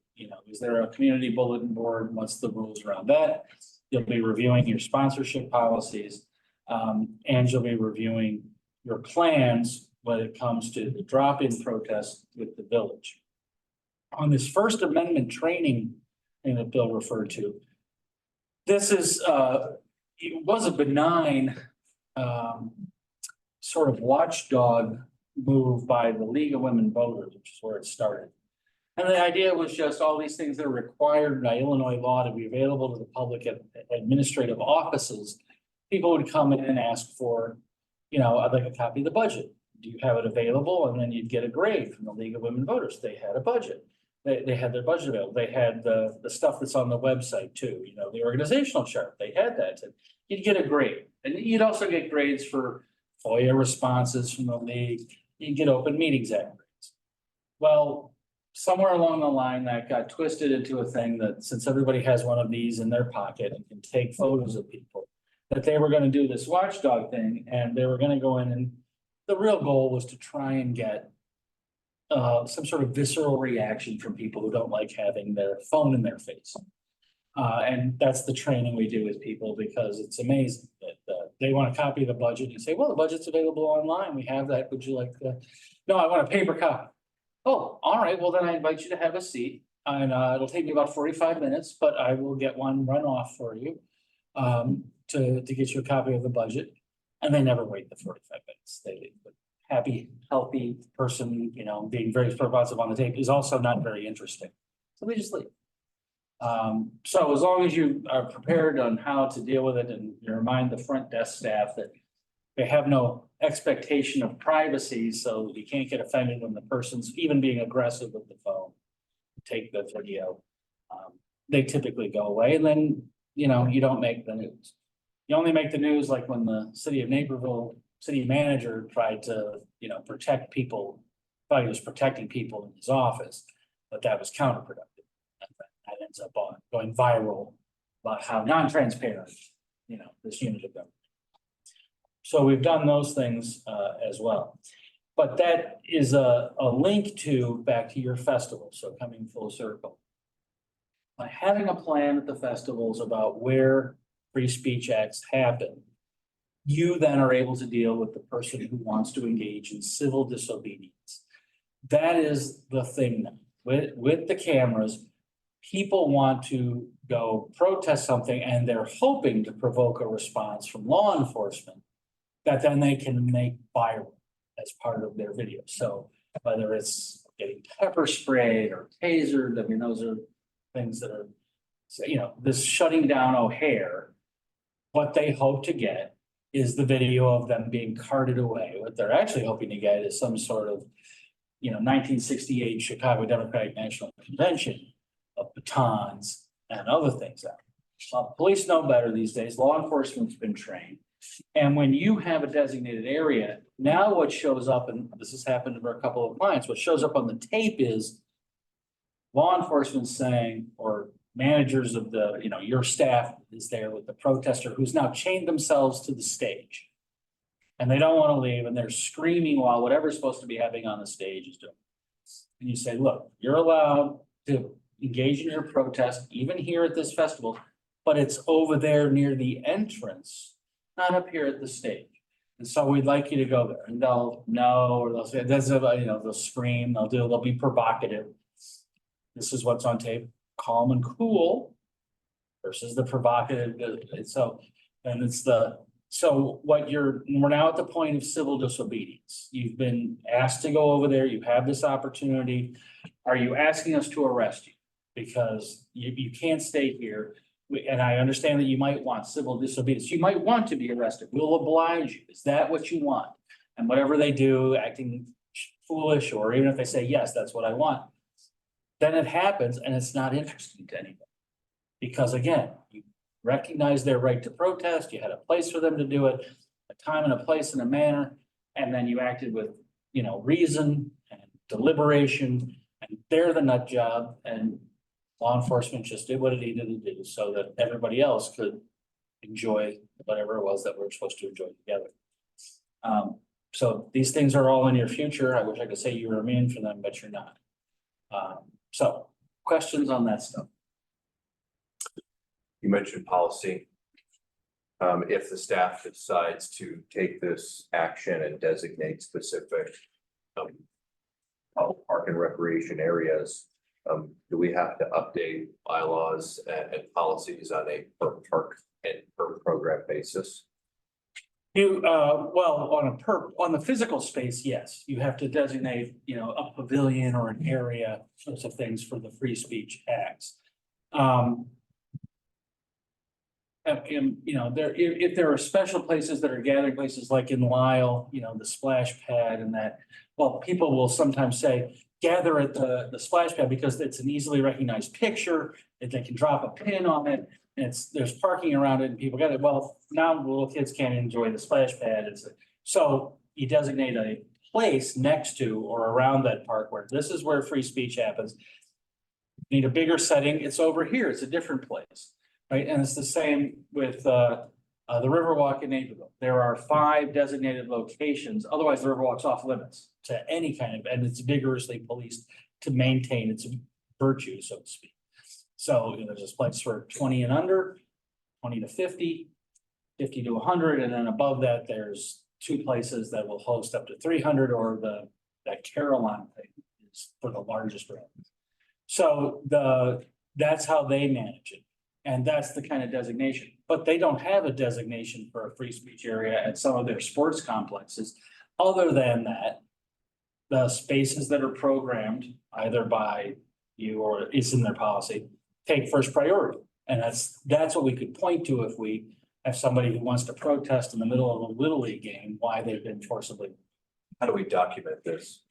Is there a community bulletin board? What's the rules around that? You'll be reviewing your sponsorship policies, and you'll be reviewing your plans when it comes to the drop-in protests with the village. On this First Amendment training thing that Bill referred to, this is, it was a benign sort of watchdog move by the League of Women Voters, which is where it started. And the idea was just all these things that are required by Illinois law to be available to the public at administrative offices. People would come in and ask for, I'd like a copy of the budget. Do you have it available? And then you'd get a grade from the League of Women Voters. They had a budget. They had their budget available. They had the stuff that's on the website too, the organizational chart. They had that. And you'd get a grade. And you'd also get grades for FOIA responses from the league. You'd get open meetings act grades. Well, somewhere along the line that got twisted into a thing that since everybody has one of these in their pocket and can take photos of people, that they were going to do this watchdog thing and they were going to go in, and the real goal was to try and get some sort of visceral reaction from people who don't like having their phone in their face. And that's the training we do with people, because it's amazing that they want a copy of the budget. You say, well, the budget's available online. We have that. Would you like to? No, I want a paper copy. Oh, all right. Well, then I invite you to have a seat, and it'll take me about 45 minutes, but I will get one run off for you to get you a copy of the budget. And they never wait the 45 minutes. They, happy, healthy person, you know, being very responsive on the tape is also not very interesting. So we just leave. So as long as you are prepared on how to deal with it and you remind the front desk staff that they have no expectation of privacy, so you can't get offended when the person's even being aggressive with the phone. Take the video. They typically go away, and then, you know, you don't make the news. You only make the news like when the city of Naperville city manager tried to, you know, protect people, thought he was protecting people in his office, but that was counterproductive. That ends up going viral about how non-transparent, you know, this unit of government. So we've done those things as well. But that is a link to back to your festival, so coming full circle. By having a plan at the festivals about where free speech acts happen, you then are able to deal with the person who wants to engage in civil disobedience. That is the thing now. With the cameras, people want to go protest something and they're hoping to provoke a response from law enforcement that then they can make viral as part of their video. So whether it's getting pepper sprayed or tasered, I mean, those are things that are, you know, this shutting down O'Hare, what they hope to get is the video of them being carted away. What they're actually hoping to get is some sort of, you know, 1968 Chicago Democratic National Convention of batons and other things out. Police know better these days. Law enforcement's been trained. And when you have a designated area, now what shows up, and this has happened for a couple of clients, what shows up on the tape is law enforcement saying, or managers of the, you know, your staff is there with the protester who's now chained themselves to the stage. And they don't want to leave, and they're screaming while whatever's supposed to be happening on the stage is doing. And you say, look, you're allowed to engage in your protest, even here at this festival, but it's over there near the entrance, not up here at the stage. And so we'd like you to go there. And they'll no, or they'll say, you know, they'll scream, they'll be provocative. This is what's on tape, calm and cool versus the provocative. So, and it's so we're now at the point of civil disobedience. You've been asked to go over there. You have this opportunity. Are you asking us to arrest you? Because you can't stay here. And I understand that you might want civil disobedience. You might want to be arrested. We'll oblige you. Is that what you want? And whatever they do, acting foolish, or even if they say, yes, that's what I want, then it happens and it's not interesting to anybody. Because again, you recognize their right to protest. You had a place for them to do it, a time and a place and a manner, and then you acted with, you know, reason and deliberation, and they're the nut job, and law enforcement just did what it needed to do so that everybody else could enjoy whatever it was that we're supposed to enjoy together. So these things are all in your future. I wish I could say you were immune from them, but you're not. So questions on that stuff? You mentioned policy. If the staff decides to take this action and designate specific park and recreation areas, do we have to update bylaws and policies on a per park and per program basis? You, well, on the physical space, yes, you have to designate, you know, a pavilion or an area, sorts of things for the free speech acts. And you know, if there are special places that are gathering places like in Lyle, you know, the splash pad and that, well, people will sometimes say, gather at the splash pad because it's an easily recognized picture, that they can drop a pin on it, and there's parking around it and people get it. Well, now little kids can't enjoy the splash pad. So you designate a place next to or around that park where this is where free speech happens. You need a bigger setting. It's over here. It's a different place, right? And it's the same with the Riverwalk in Naperville. There are 5 designated locations. Otherwise, the Riverwalk's off limits to any kind of, and it's vigorously policed to maintain its virtue, so to speak. So, you know, there's a place for 20 and under, 20 to 50, 50 to 100, and then above that, there's 2 places that will host up to 300, or that Carolina thing is for the largest room. So that's how they manage it. And that's the kind of designation. but they don't have a designation for a free speech area at some of their sports complexes. Other than that, the spaces that are programmed either by you or it's in their policy, take first priority. And that's what we could point to if we have somebody who wants to protest in the middle of a Little League game, why they've been forcibly. How do we document this?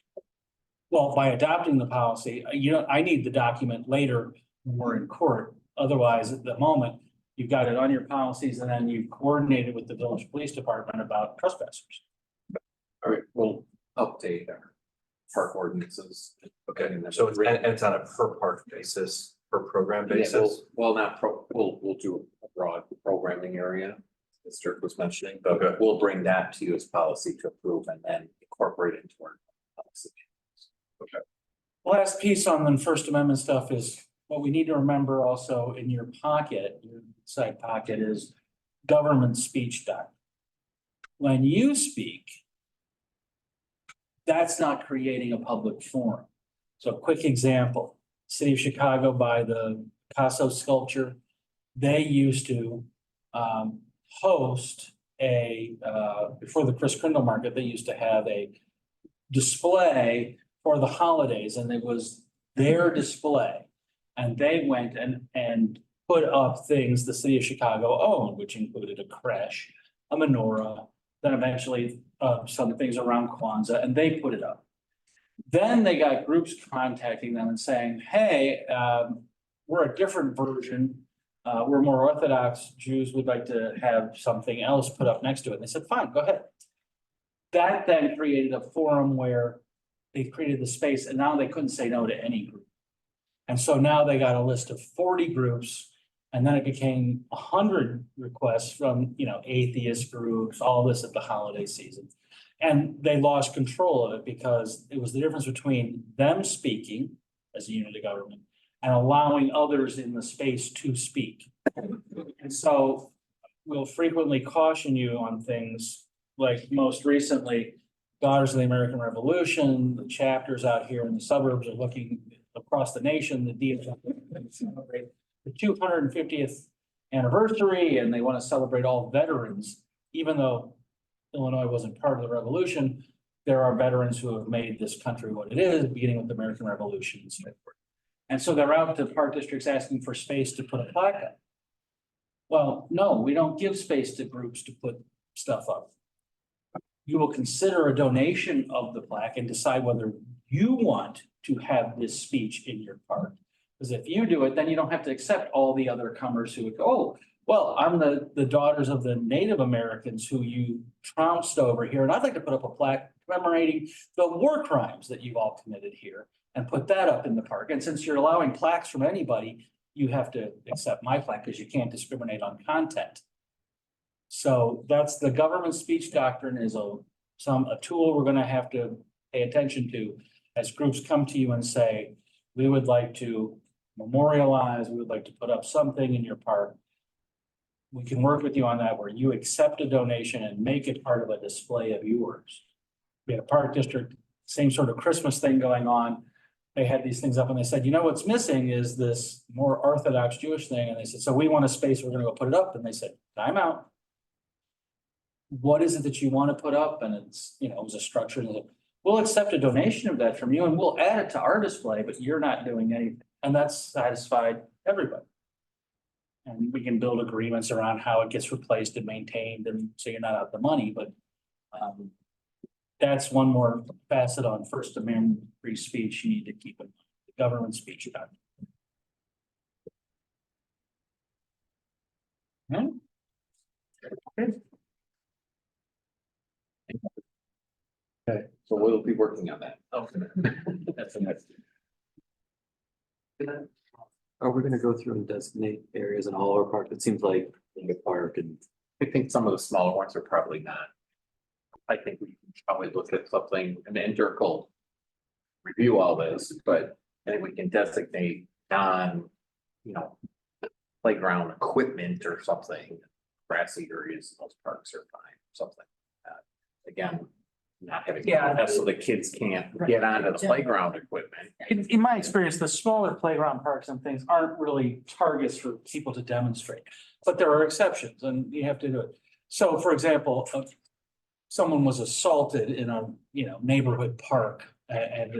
Well, by adopting the policy, I need the document later when we're in court. Otherwise, at the moment, you've got it on your policies and then you coordinate it with the village police department about trespassers. All right, we'll update our park ordinances. Okay, so it's on a per park basis, per program basis? Well, not we'll do a broad programming area, as Dirk was mentioning, but Okay. we'll bring that to you as policy to approve and then incorporate it into our policy. Okay. Last piece on the First Amendment stuff is what we need to remember also in your pocket, your side pocket is government speech doctrine. When you speak, that's not creating a public forum. So quick example, City of Chicago by the Picasso sculpture, they used to host before the Chris Crindle Market, they used to have a display for the holidays and it was their display. And they went and put up things the City of Chicago owned, which included a creche, a menorah, then eventually some things around Kwanzaa, and they put it up. Then they got groups contacting them and saying, hey, we're a different version. We're more Orthodox Jews. We'd like to have something else put up next to it. And they said, fine, go ahead. That then created a forum where they created the space and now they couldn't say no to any group. And so now they got a list of 40 groups and then it became 100 requests from, atheist groups, all this at the holiday season. And they lost control of it because it was the difference between them speaking as a unit of government and allowing others in the space to speak. And so we'll frequently caution you on things like most recently, Daughters of the American Revolution, the chapters out here in the suburbs are looking across the nation, the celebrate the 250th anniversary, and they want to celebrate all veterans, even though Illinois wasn't part of the revolution. There are veterans who have made this country what it is, beginning with the American Revolution and so forth. And so they're out to park districts asking for space to put a plaque up. Well, no, we don't give space to groups to put stuff up. You will consider a donation of the plaque and decide whether you want to have this speech in your park. Because if you do it, then you don't have to accept all the other comers who would go, oh, well, I'm the daughters of the Native Americans who you trounced over here, and I'd like to put up a plaque commemorating the war crimes that you've all committed here and put that up in the park. And since you're allowing plaques from anybody, you have to accept my plaque because you can't discriminate on content. So that's the government speech doctrine is a tool we're going to have to pay attention to as groups come to you and say, we would like to memorialize, we would like to put up something in your park. We can work with you on that where you accept a donation and make it part of a display of yours. We had a park district, same sort of Christmas thing going on. They had these things up and they said, what's missing is this more Orthodox Jewish thing. And they said, so we want a space, we're going to go put it up. And they said, time out. What is it that you want to put up? And it's, it was a structure. And we'll accept a donation of that from you and we'll add it to our display, but you're not doing anything. And that's satisfied everybody. And we can build agreements around how it gets replaced and maintained. And so you're not out the money, but that's one more facet on First Amendment free speech you need to keep in mind, the government speech. Okay, so we'll be working on that. Okay. That's the next. Are we gonna go through and designate areas in all our parks? It seems like a park and I think some of the smaller ones are probably not. I think we can probably look at something, and Dirk will review all this, but I think we can designate playground equipment or something. Grassy areas, those parks are fine, something like that. Again, not having, so the kids can't get onto the playground equipment. In my experience, the smaller playground parks and things aren't really targets for people to demonstrate. But there are exceptions and you have to do it. So for example, someone was assaulted in a, neighborhood park and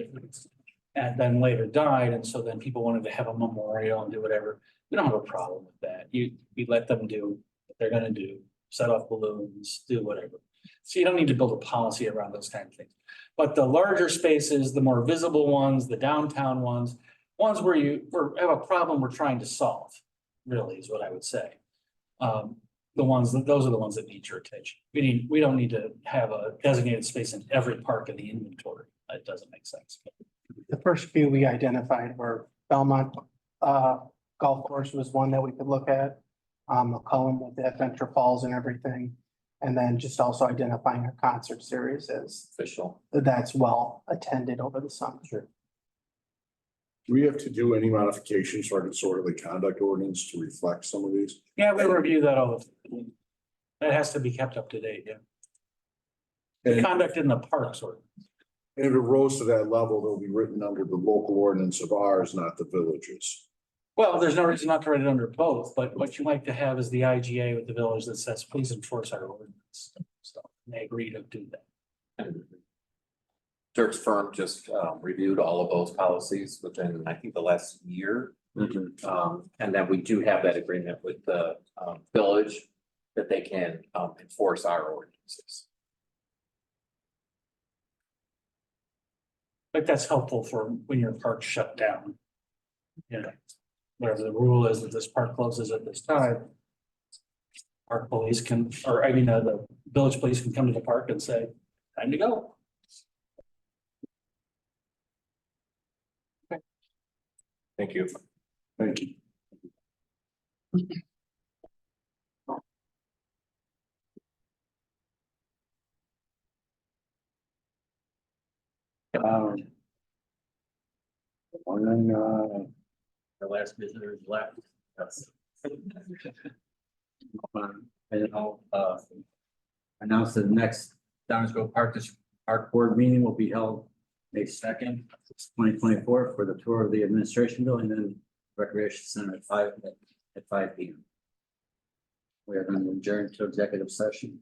then later died. And so then people wanted to have a memorial and do whatever. We don't have a problem with that. You let them do what they're gonna do, set off balloons, do whatever. So you don't need to build a policy around those kind of things. But the larger spaces, the more visible ones, the downtown ones where you have a problem we're trying to solve, really is what I would say. Those are the ones that need your attention. We don't need to have a designated space in every park in the inventory. That doesn't make sense. The first few we identified were Belmont, golf course was one that we could look at. McCollum with the Adventure Falls and everything. And then just also identifying a concert series as Official. that's well attended over the summer. Do we have to do any modifications to our disorderly conduct ordinance to reflect some of these? Yeah, we review that all the time. That has to be kept up to date, yeah. The And conduct in the parks or. if it rose to that level, they'll be written under the local ordinance of ours, not the villages. Well, there's no reason not to write it under both, but what you like to have is the IGA with the village that says, please enforce our ordinance. So they agree to do that. Dirk's firm just reviewed all of those policies within, I think, the last year. And then we do have that agreement with the village that they can enforce our ordinances. Like that's helpful for when your park's shut down. Whatever the rule is that this park closes at this time. Park police can, the village police can come to the park and say, time to go. Thank you. Thank you. And then, The last visitor is left. That's. And I'll, announce that the next Downsville Park Board meeting will be held May 2nd, 2024 for the tour of the administration building and recreation center at 5 p.m. We are going to adjourn to executive session.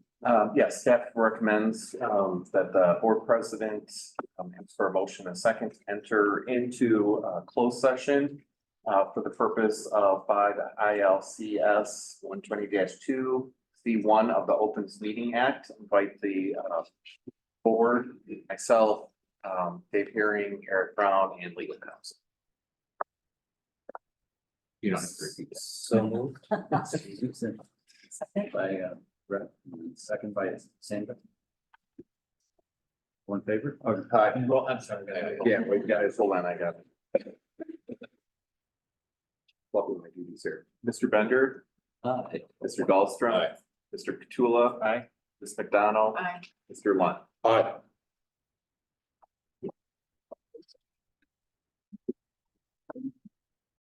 Yes, staff recommends that the board president asks for a motion and second to enter into closed session for the purpose of 5 ILCS 120-2 C1 of the Opens Meeting Act. Invite the board, myself, Dave Herring, Eric Brown, and legal counsel. You don't have to repeat that. So moved. By Brett, second by Sandra. One favor? Well, I'm sorry. Yeah, wait, guys, hold on, I got it. What were my duties here? Mr. Bender, Mr. Dahlstrom, Mr. Katula, Ms. McDonald, Mr. Lunt. Aye.